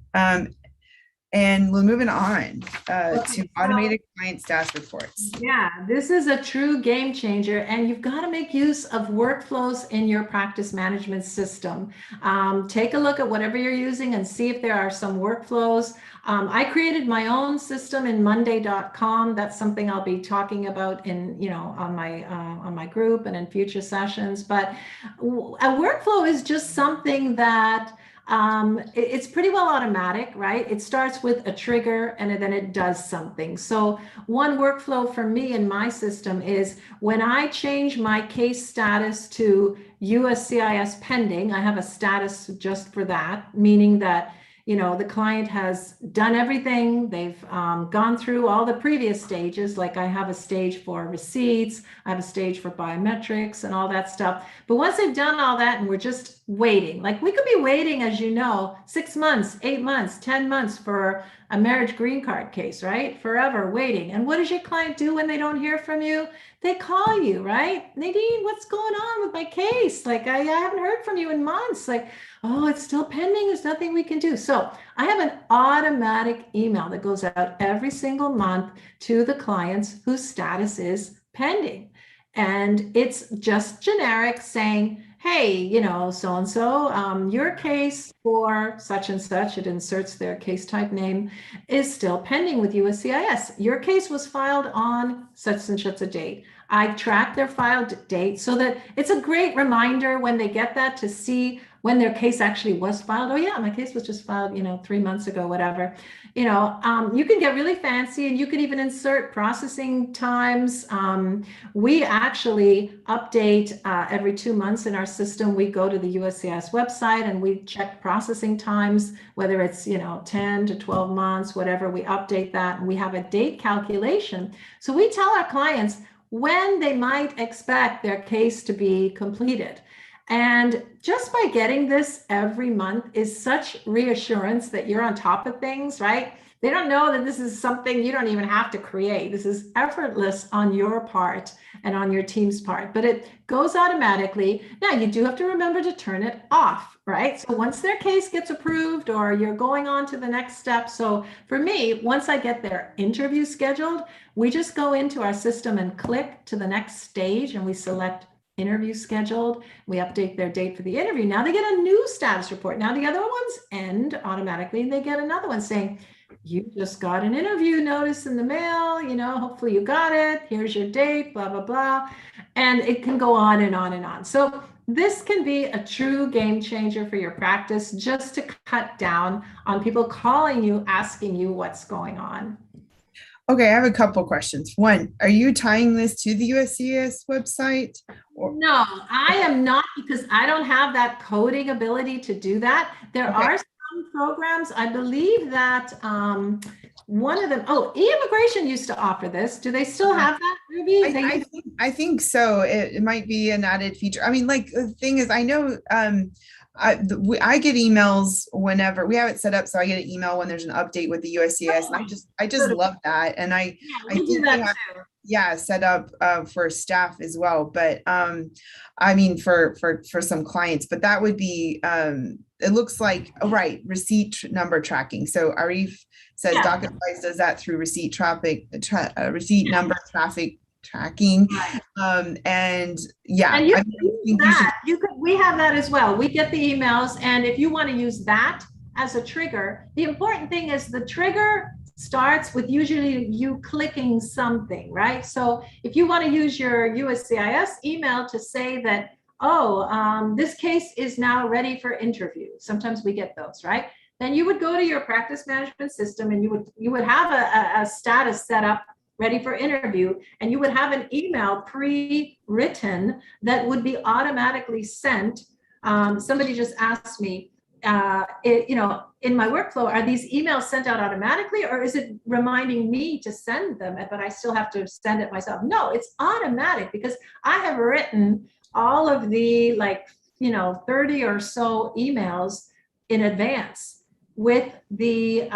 And we're moving on to automated client status reports. Yeah, this is a true game changer, and you've got to make use of workflows in your practice management system. Take a look at whatever you're using and see if there are some workflows. I created my own system in Monday.com. That's something I'll be talking about in, on my group and in future sessions. But a workflow is just something that it's pretty well automatic, right? It starts with a trigger and then it does something. So one workflow for me in my system is when I change my case status to USCIS pending, I have a status just for that, meaning that the client has done everything. They've gone through all the previous stages. Like I have a stage for receipts, I have a stage for biometrics and all that stuff. But once they've done all that and we're just waiting, we could be waiting, as 6 months, 8 months, 10 months for a marriage green card case, right? Forever waiting. And what does your client do when they don't hear from you? They call you, right? Nadine, what's going on with my case? Like, I haven't heard from you in months. Like, oh, it's still pending. There's nothing we can do. So I have an automatic email that goes out every single month to the clients whose status is pending. And it's just generic saying, hey, so and so, your case for such and such, it inserts their case type name, is still pending with USCIS. Your case was filed on such and such a date. I track their filed date so that it's a great reminder when they get that to see when their case actually was filed. Oh yeah, my case was just filed, 3 months ago, whatever. You can get really fancy, and you can even insert processing times. We actually update every 2 months in our system. We go to the USCIS website and we check processing times, whether it's 10 to 12 months, whatever. We update that, and we have a date calculation. So we tell our clients when they might expect their case to be completed. And just by getting this every month is such reassurance that you're on top of things, right? They don't know that this is something you don't even have to create. This is effortless on your part and on your team's part, but it goes automatically. Now, you do have to remember to turn it off, right? So once their case gets approved or you're going on to the next step. So for me, once I get their interview scheduled, we just go into our system and click to the next stage, and we select interview scheduled. We update their date for the interview. Now they get a new status report. Now the other ones end automatically, and they get another one saying, you just got an interview notice in the mail, hopefully you got it. Here's your date, blah, blah, blah. And it can go on and on and on. So this can be a true game changer for your practice, just to cut down on people calling you, asking you what's going on. Okay, I have a couple questions. One, are you tying this to the USCIS website? No, I am not, because I don't have that coding ability to do that. There are some programs, I believe that one of them, e-immigration used to offer this. Do they still have that, Ruby? I think so. It might be an added feature. I mean, like, the thing is, I know I get emails whenever we have it set up, so I get an email when there's an update with the USCIS, and I just love that. And I do that too. Set up for staff as well. But I mean, for some clients, but that would be it looks like, right, receipt number tracking. So Arif says DocketWise does that through receipt number traffic tracking. Right. And we have that as well. We get the emails, and if you want to use that as a trigger, the important thing is the trigger starts with usually you clicking something, right? So if you want to use your USCIS email to say that, this case is now ready for interview. Sometimes we get those, right? Then you would go to your practice management system, and you would have a status set up ready for interview, and you would have an email pre-written that would be automatically sent. Somebody just asked me, in my workflow, are these emails sent out automatically, or is it reminding me to send them, but I still have to send it myself? No, it's automatic, because I have written all of the 30 or so emails in advance with their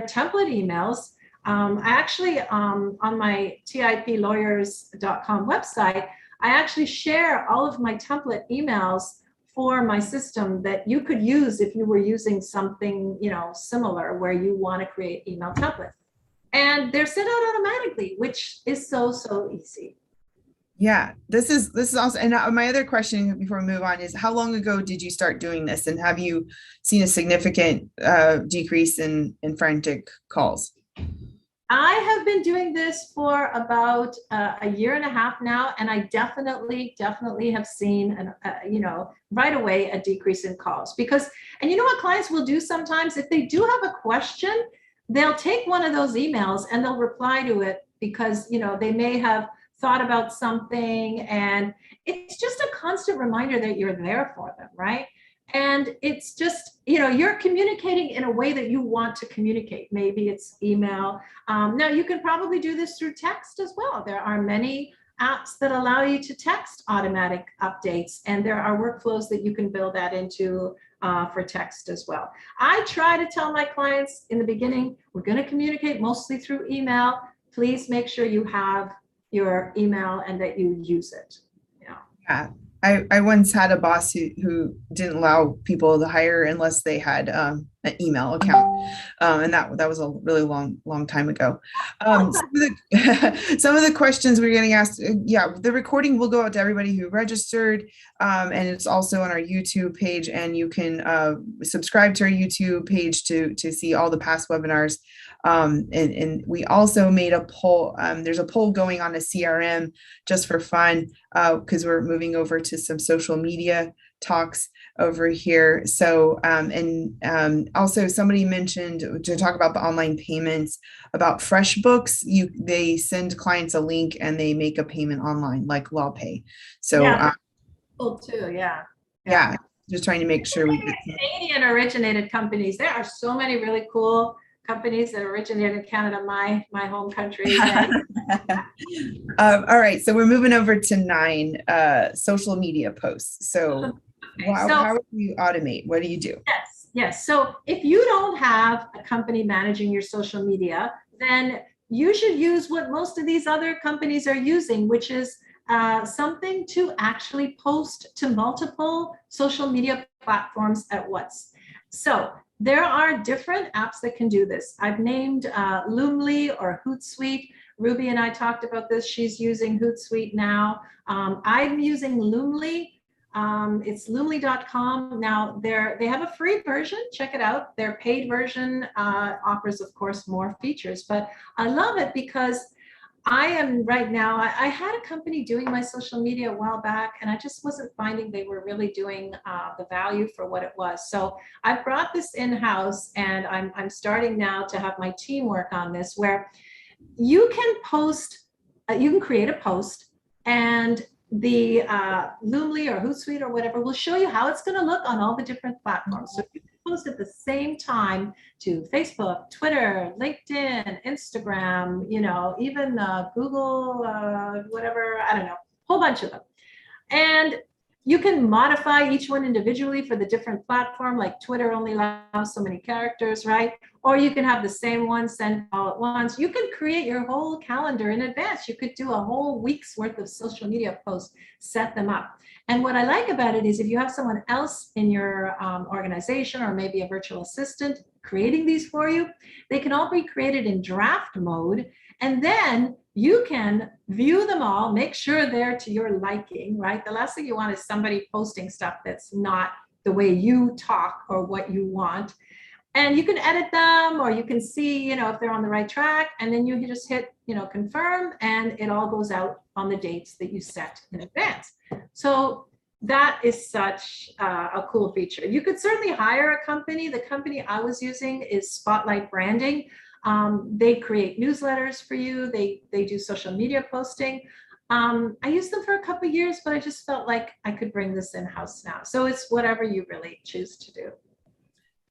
template emails. I actually, on my tiplawyers.com website, I actually share all of my template emails for my system that you could use if you were using something, similar, where you want to create email templates. And they're sent out automatically, which is so easy. Yeah, this is awesome. And my other question before we move on is, how long ago did you start doing this, and have you seen a significant decrease in frantic calls? I have been doing this for about a year and a half now, and I definitely have seen right away a decrease in calls. Because, and you know what clients will do sometimes, if they do have a question, they'll take one of those emails and they'll reply to it, because they may have thought about something, and it's just a constant reminder that you're there for them, right? And it's just, you're communicating in a way that you want to communicate. Maybe it's email. Now, you can probably do this through text as well. There are many apps that allow you to text automatic updates, and there are workflows that you can build that into for text as well. I try to tell my clients in the beginning, we're going to communicate mostly through email. Please make sure you have your email and that you use it. Yeah. I once had a boss who didn't allow people to hire unless they had an email account. And that was a really long time ago. Some of the questions we're getting asked, yeah, the recording will go out to everybody who registered. And it's also on our YouTube page, and you can subscribe to our YouTube page to see all the past webinars. And we also made a poll. There's a poll going on a CRM just for fun, because we're moving over to some social media talks over here. So, also somebody mentioned to talk about the online payments, about FreshBooks. They send clients a link and they make a payment online, like LawPay. So, yeah, cool too. Yeah, just trying to make sure we get Canadian originated companies. There are so many really cool companies that originated in Canada, my home country. All right, so we're moving over to 9 social media posts. So, how do you automate? What do you do? Yes. So if you don't have a company managing your social media, then you should use what most of these other companies are using, which is something to actually post to multiple social media platforms at once. So there are different apps that can do this. I've named Loomly or Hootsuite. Ruby and I talked about this. She's using Hootsuite now. I'm using Loomly. It's loomly.com. Now they have a free version. Check it out. Their paid version offers, of course, more features, but I love it because I am right now, I had a company doing my social media a while back, and I just wasn't finding they were really doing the value for what it was. So I brought this in-house, and I'm starting now to have my team work on this, where you can post, you can create a post, and the Loomly or Hootsuite or whatever will show you how it's going to look on all the different platforms. So you can post at the same time to Facebook, Twitter, LinkedIn, Instagram, even Google, whatever, I don't know, whole bunch of them. And you can modify each one individually for the different platform, like Twitter only allows so many characters, right? Or you can have the same one sent all at once. You can create your whole calendar in advance. You could do a whole week's worth of social media posts, set them up. And what I like about it is if you have someone else in your organization, or maybe a virtual assistant creating these for you, they can all be created in draft mode. And then you can view them all, make sure they're to your liking, right? The last thing you want is somebody posting stuff that's not the way you talk or what you want. And you can edit them, or you can see, if they're on the right track, and then you just hit, confirm, and it all goes out on the dates that you set in advance. So that is such a cool feature. You could certainly hire a company. The company I was using is Spotlight Branding. They create newsletters for you. They do social media posting. I used them for a couple of years, but I just felt like I could bring this in-house now. So it's whatever you really choose to do.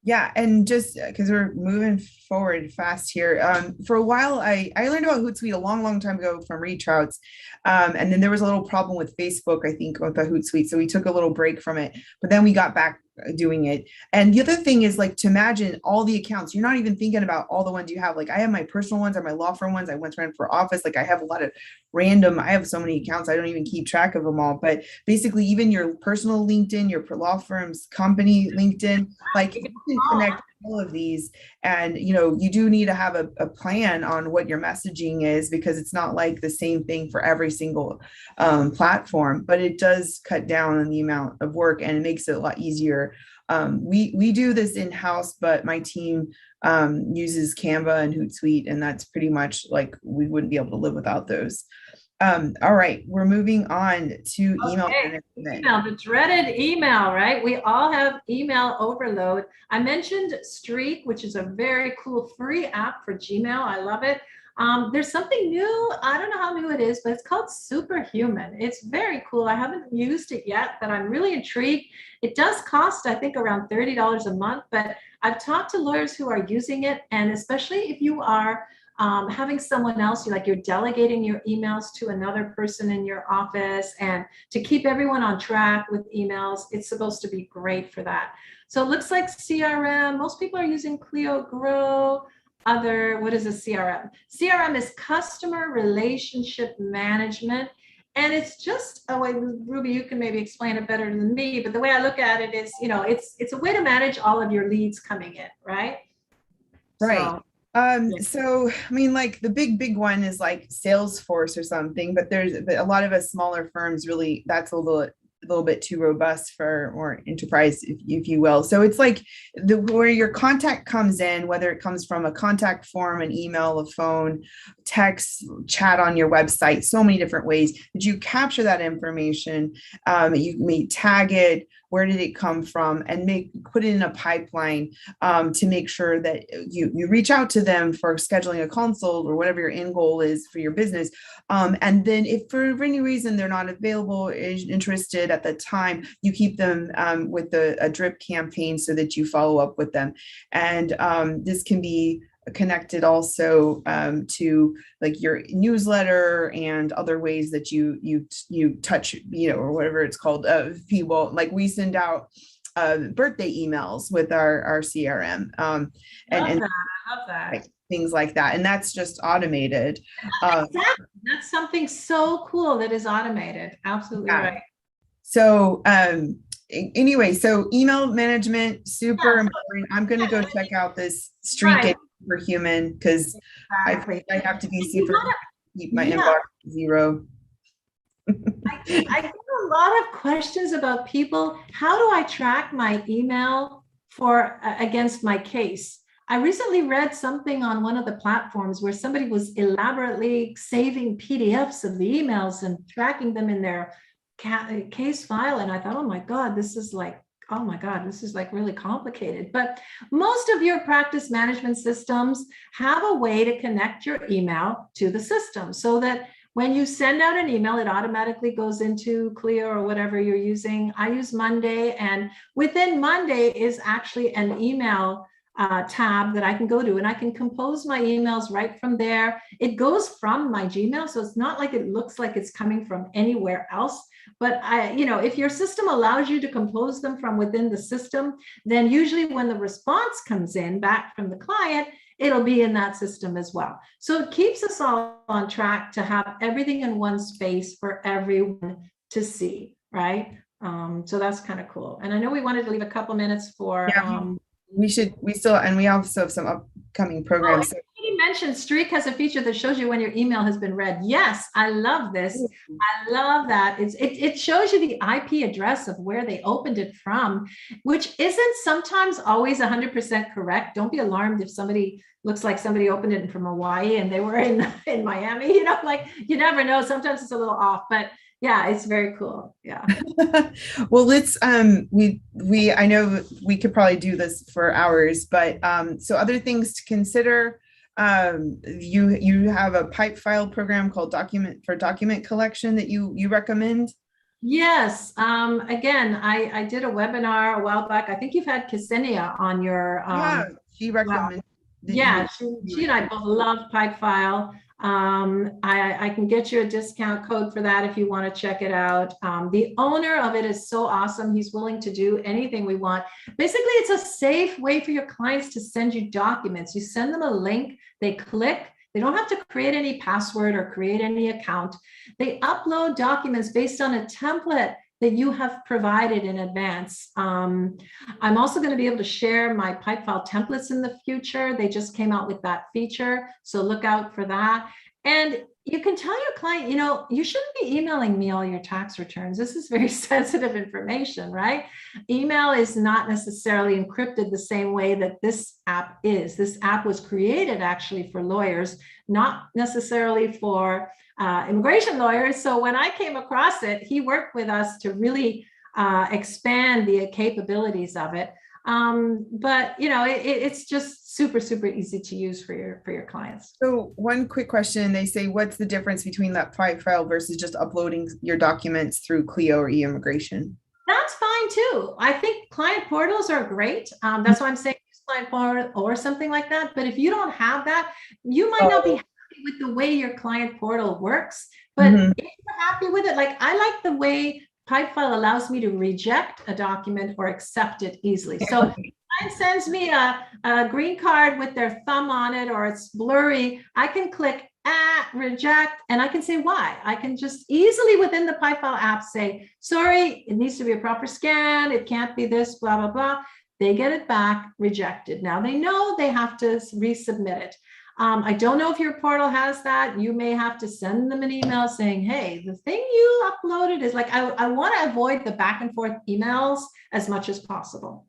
Yeah, and just because we're moving forward fast here, for a while I learned about Hootsuite a long time ago from ReachRoutes, and then there was a little problem with Facebook, I think, with the Hootsuite, so we took a little break from it, but then we got back doing it. And the other thing is, like, to imagine all the accounts, you're not even thinking about all the ones you have. Like, I have my personal ones, I have my law firm ones, I once ran for office, like I have a lot of I have so many accounts, I don't even keep track of them all. But basically, even your personal LinkedIn, your law firm's company LinkedIn, like, you can connect all of these. And you do need to have a plan on what your messaging is, because it's not like the same thing for every single platform, but it does cut down on the amount of work, and it makes it a lot easier. We do this in-house, but my team uses Canva and Hootsuite, and that's pretty much like we wouldn't be able to live without those. All right, we're moving on to email management. Email, the dreaded email, right? We all have email overload. I mentioned Streak, which is a very cool free app for Gmail. I love it. There's something new. I don't know how new it is, but it's called Superhuman. It's very cool. I haven't used it yet, but I'm really intrigued. It does cost, I think, around $30 a month, but I've talked to lawyers who are using it, and especially if you are having someone else, you're delegating your emails to another person in your office, and to keep everyone on track with emails, it's supposed to be great for that. So it looks like CRM, most people are using Clio Grow. What is a CRM? CRM is customer relationship management. And it's just a way, Ruby, you can maybe explain it better than me, but the way I look at it is, it's a way to manage all of your leads coming in, right? Right. So I mean, like the big one is like Salesforce or something, but a lot of us smaller firms really, that's a little bit too robust for more enterprise, if you will. So it's like where your contact comes in, whether it comes from a contact form, an email, a phone, text, chat on your website, so many different ways that you capture that information. You may tag it, where did it come from, and put it in a pipeline to make sure that you reach out to them for scheduling a consult or whatever your end goal is for your business. And then if for any reason they're not available or interested at the time, you keep them with a drip campaign so that you follow up with them. And this can be connected also to like your newsletter and other ways that you touch, or whatever it's called, people. Like we send out birthday emails with our CRM, and I love that. Like, things like that, and that's just automated. Exactly. That's something so cool that is automated. Absolutely right. So anyway, so email management, super important. I'm going to go check out this Streak for Human, because I have to be super keep my inbox zero. I get a lot of questions about people. How do I track my email against my case? I recently read something on one of the platforms where somebody was elaborately saving PDFs of the emails and tracking them in their case file. And I thought, oh my God, this is like really complicated. But most of your practice management systems have a way to connect your email to the system so that when you send out an email, it automatically goes into Clio or whatever you're using. I use Monday, and within Monday is actually an email tab that I can go to, and I can compose my emails right from there. It goes from my Gmail, so it's not like it looks like it's coming from anywhere else. But if your system allows you to compose them from within the system, then usually when the response comes in back from the client, it'll be in that system as well. So it keeps us all on track to have everything in one space for everyone to see, right? So that's kind of cool. And I know we wanted to leave a couple minutes for we also have some upcoming programs. You mentioned Streak has a feature that shows you when your email has been read. Yes, I love this. I love that. It shows you the IP address of where they opened it from, which isn't sometimes always 100% correct. Don't be alarmed if somebody looks like somebody opened it from Hawaii and they were in Miami. Like you never know. Sometimes it's a little off, but yeah, it's very cool. Yeah. Well, let's I know we could probably do this for hours, but so other things to consider. You have a pipe file program called document collection that you recommend. Yes. Again, I did a webinar a while back. I think you've had Ksenia on your she recommended. Yeah, she and I both love pipe file. I can get you a discount code for that if you want to check it out. The owner of it is so awesome. He's willing to do anything we want. Basically, it's a safe way for your clients to send you documents. You send them a link, they click. They don't have to create any password or create any account. They upload documents based on a template that you have provided in advance. I'm also going to be able to share my pipe file templates in the future. They just came out with that feature, so look out for that. And you can tell your client, you shouldn't be emailing me all your tax returns. This is very sensitive information, right? Email is not necessarily encrypted the same way that this app is. This app was created actually for lawyers, not necessarily for immigration lawyers. So when I came across it, he worked with us to really expand the capabilities of it. But it's just super, super easy to use for your clients. So one quick question, they say, what's the difference between that pipe file versus just uploading your documents through Clio or e-immigration? That's fine too. I think client portals are great. That's why I'm saying use client portal or something like that. But if you don't have that, you might not be Oh, happy with the way your client portal works. But mhm. if you're happy with it, like I like the way Pipefile allows me to reject a document or accept it easily. So client sends me a green card with their thumb on it or it's blurry, I can click reject and I can say why. I can just easily within the Pipefile app say, sorry, it needs to be a proper scan. It can't be this, blah, blah, blah. They get it back rejected. Now they know they have to resubmit it. I don't know if your portal has that. You may have to send them an email saying, hey, the thing you uploaded is like, I want to avoid the back and forth emails as much as possible.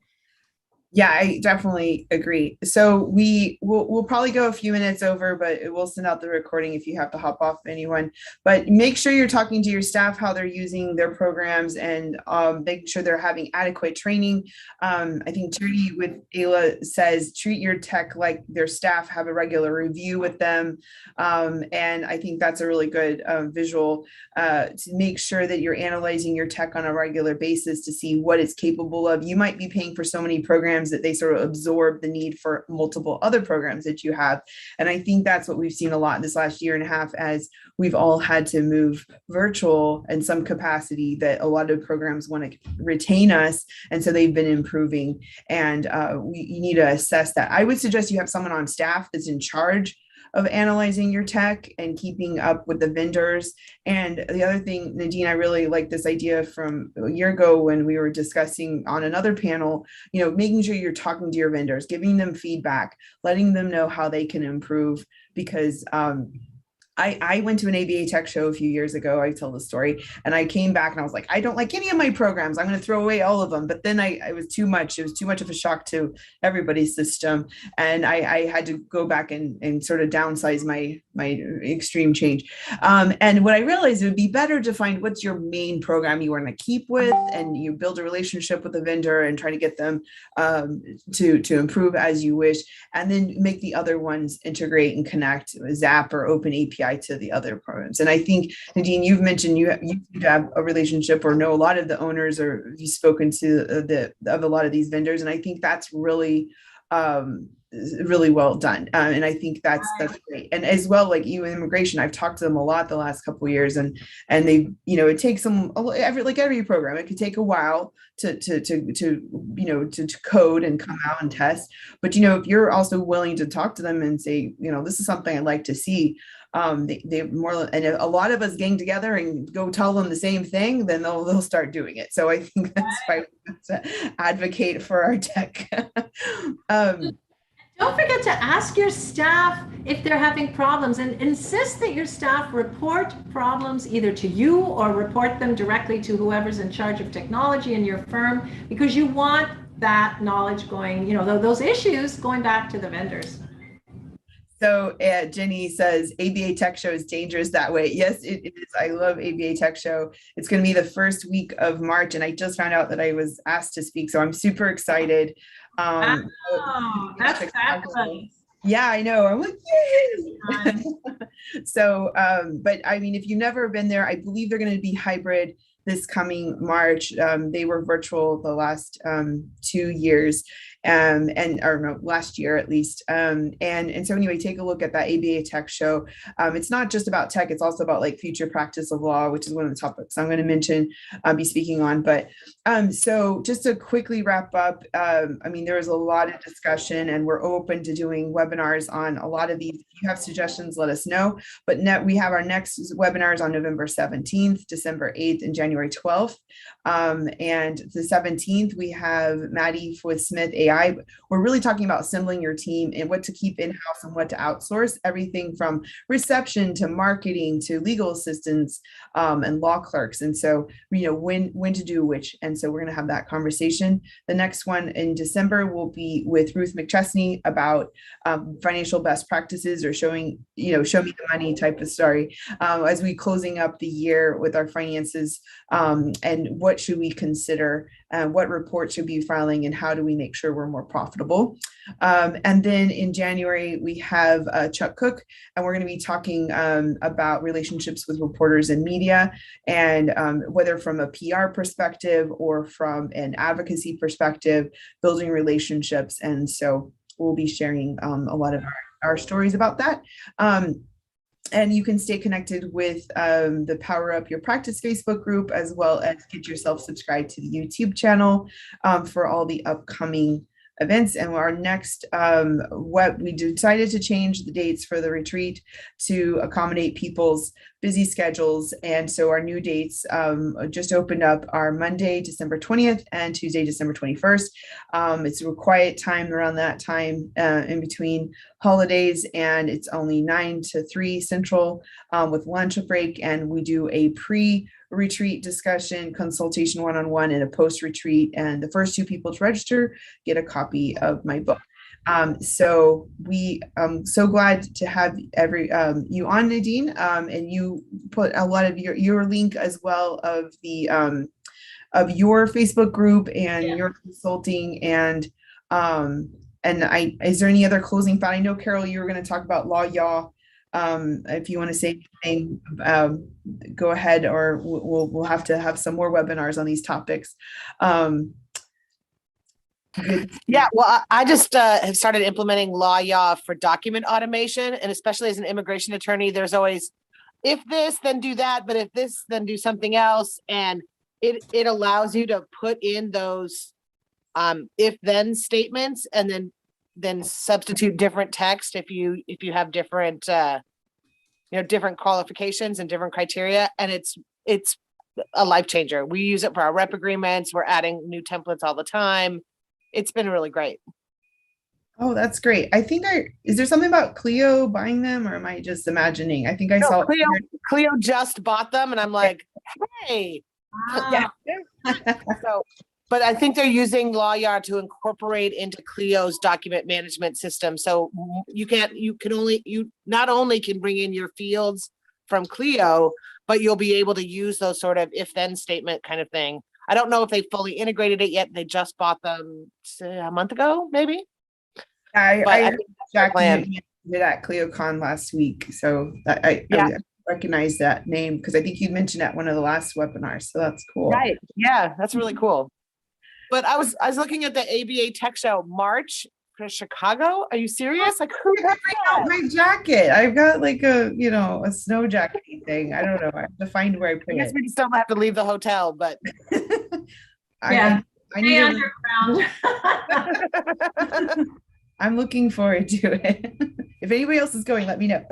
Yeah, I definitely agree. So we'll probably go a few minutes over, but we'll send out the recording if you have to hop off anyone. But make sure you're talking to your staff how they're using their programs and making sure they're having adequate training. I think Judy with Ayla says treat your tech like their staff, have a regular review with them. And I think that's a really good visual to make sure that you're analyzing your tech on a regular basis to see what it's capable of. You might be paying for so many programs that they sort of absorb the need for multiple other programs that you have. And I think that's what we've seen a lot this last year and a half as we've all had to move virtual in some capacity, that a lot of programs want to retain us. And so they've been improving, and you need to assess that. I would suggest you have someone on staff that's in charge of analyzing your tech and keeping up with the vendors. And the other thing, Nadine, I really like this idea from a year ago when we were discussing on another panel, making sure you're talking to your vendors, giving them feedback, letting them know how they can improve, because I went to an ABA tech show a few years ago. I tell the story, and I came back and I was like, I don't like any of my programs. I'm going to throw away all of them. But then it was too much. It was too much of a shock to everybody's system. And I had to go back and sort of downsize my extreme change. And what I realized, it would be better to find what's your main program you want to keep with, and you build a relationship with the vendor and try to get them to improve as you wish, and then make the other ones integrate and connect Zap or Open API to the other programs. And I think, Nadine, you've mentioned you have a relationship or know a lot of the owners, or you've spoken to of a lot of these vendors. And I think that's really really well done. And I think that's great. And as well, like you in immigration, I've talked to them a lot the last couple of years, and they, it takes them every program, it could take a while to code and come out and test. But if you're also willing to talk to them and say, this is something I'd like to see, they more, and a lot of us gang together and go tell them the same thing, then they'll start doing it. So I think that's why we have to advocate for our tech. Don't forget to ask your staff if they're having problems, and insist that your staff report problems either to you or report them directly to whoever's in charge of technology in your firm, because you want that knowledge going, those issues going back to the vendors. So Jenny says ABA Tech Show is dangerous that way. Yes, it is. I love ABA Tech Show. It's going to be the first week of March, and I just found out that I was asked to speak, so I'm super excited. That's fabulous. Yeah, I know. I'm like, yay! So, but I mean, if you've never been there, I believe they're going to be hybrid this coming March. They were virtual the last 2 years, last year at least. And so anyway, take a look at that ABA Tech Show. It's not just about tech; it's also about like future practice of law, which is one of the topics I'm going to mention, be speaking on. But so just to quickly wrap up, I mean, there was a lot of discussion, and we're open to doing webinars on a lot of these. If you have suggestions, let us know. But we have our next webinars on November 17th, December 8th, and January 12th. And the 17th, we have Maddie with Smith AI. We're really talking about assembling your team and what to keep in-house and what to outsource, everything from reception to marketing to legal assistants and law clerks. And so, when to do which. And so we're going to have that conversation. The next one in December will be with Ruth McChesney about financial best practices, or show me the money type of story, as we closing up the year with our finances and what should we consider, what reports should we be filing, and how do we make sure we're more profitable. And then in January, we have Chuck Cook, and we're going to be talking about relationships with reporters and media, and whether from a PR perspective or from an advocacy perspective, building relationships. And so we'll be sharing a lot of our stories about that. And you can stay connected with the Power Up Your Practice Facebook group, as well as get yourself subscribed to the YouTube channel for all the upcoming events. And our next, what we decided to change the dates for the retreat to accommodate people's busy schedules. And so our new dates just opened up are Monday, December 20th and Tuesday, December 21st. It's a quiet time around that time in between holidays, and it's only 9 to 3 Central with lunch break. And we do a pre-retreat discussion, consultation one-on-one, and a post-retreat. And the first 2 people to register get a copy of my book. So we so glad to have you on, Nadine, and you put a lot of your link as well of the of your Facebook group and your consulting, and is there any other closing thought? I know, Carol, you were going to talk about law yaw. If you want to say anything, go ahead, or we'll have to have some more webinars on these topics. Yeah, well, I just have started implementing law yaw for document automation, and especially as an immigration attorney, there's always, if this, then do that, but if this, then do something else, and it allows you to put in those if then statements, and then substitute different text if you have different different qualifications and different criteria, and it's a life changer. We use it for our rep agreements. We're adding new templates all the time. It's been really great. Oh, that's great. I think is there something about Clio buying them, or am I just imagining? I think I saw Clio just bought them, and I'm like, hey. Wow. So, but I think they're using LawYard to incorporate into Clio's document management system. So you not only can bring in your fields from Clio, but you'll be able to use those sort of if then statement kind of thing. I don't know if they fully integrated it yet. They just bought them a month ago, maybe. I did at ClioCon last week, so I recognize that name because I think you mentioned at one of the last webinars. So that's cool. Right? Yeah, that's really cool. But I was looking at the ABA Tech Show March for Chicago. Are you serious? Like, who got my jacket? I've got like a snow jacket thing. I don't know. I have to find where I put it. I guess we still have to leave the hotel, but I need underground. I'm looking forward to it. If anybody else is going, let me know.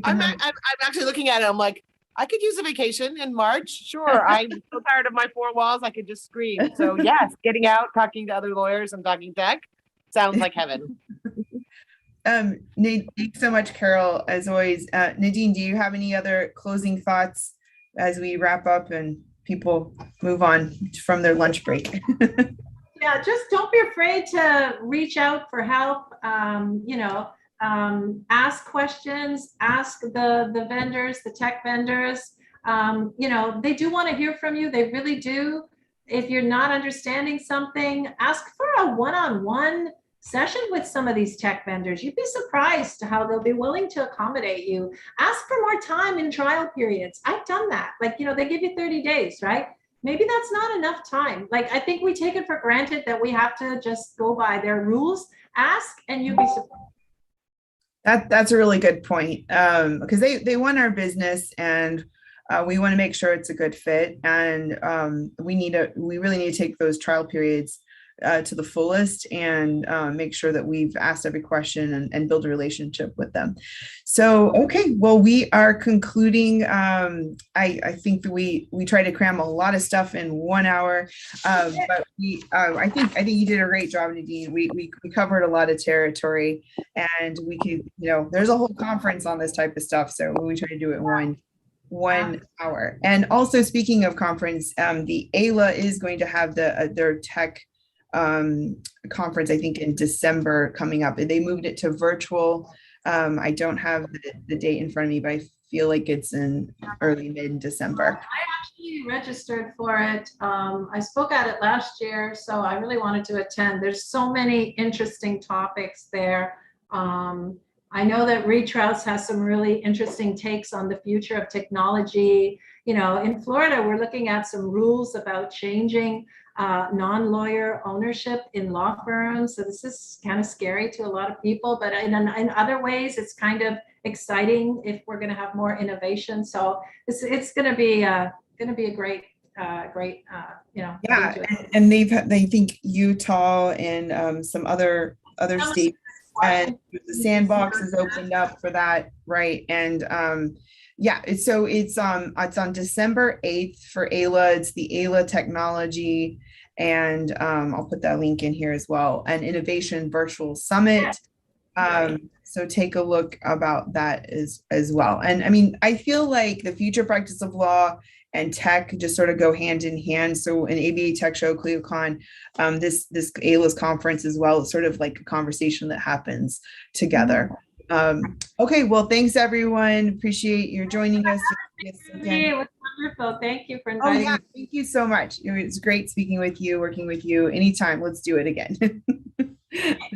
I'm actually looking at it. I'm like, I could use a vacation in March. Sure. I'm so tired of my 4 walls. I could just scream. So yes, getting out, talking to other lawyers and talking tech sounds like heaven. Nadine, thanks so much, Carol, as always. Nadine, do you have any other closing thoughts as we wrap up and people move on from their lunch break? Yeah, just don't be afraid to reach out for help. Ask questions, ask the vendors, the tech vendors. They do want to hear from you. They really do. If you're not understanding something, ask for a one-on-one session with some of these tech vendors. You'd be surprised how they'll be willing to accommodate you. Ask for more time in trial periods. I've done that. Like, they give you 30 days, right? Maybe that's not enough time. Like, I think we take it for granted that we have to just go by their rules. Ask and you'll be surprised. That's a really good point, because they want our business, and we want to make sure it's a good fit, and we really need to take those trial periods to the fullest and make sure that we've asked every question and build a relationship with them. So, okay, well, we are concluding. I think that we try to cram a lot of stuff in 1 hour, but I think you did a great job, Nadine. We covered a lot of territory, and we could, there's a whole conference on this type of stuff. So we try to do it in one hour. And also, speaking of conference, the ALA is going to have their tech conference, I think in December coming up. They moved it to virtual. I don't have the date in front of me, but I feel like it's in early mid-December. I actually registered for it. I spoke at it last year, so I really wanted to attend. There's so many interesting topics there. I know that Retrouse has some really interesting takes on the future of technology. You know, in Florida, we're looking at some rules about changing non-lawyer ownership in law firms. So this is kind of scary to a lot of people, but in other ways, it's kind of exciting if we're going to have more innovation. So it's going to be a great, you know. Yeah, and they think Utah and some other states, and the sandbox is opened up for that, right? And yeah, so it's on December 8th for AILA. It's the AILA Technology, and I'll put that link in here as well. An Innovation Virtual Summit. So take a look about that as well. And I mean, I feel like the future practice of law and tech just sort of go hand in hand. So an ABA Tech Show, CleoCon, this AILA's conference as well, it's sort of like a conversation that happens together. Okay, well, thanks everyone. Appreciate your joining us. It was wonderful. Thank you for inviting me. Thank you so much. It was great speaking with you, working with you. Anytime, let's do it again.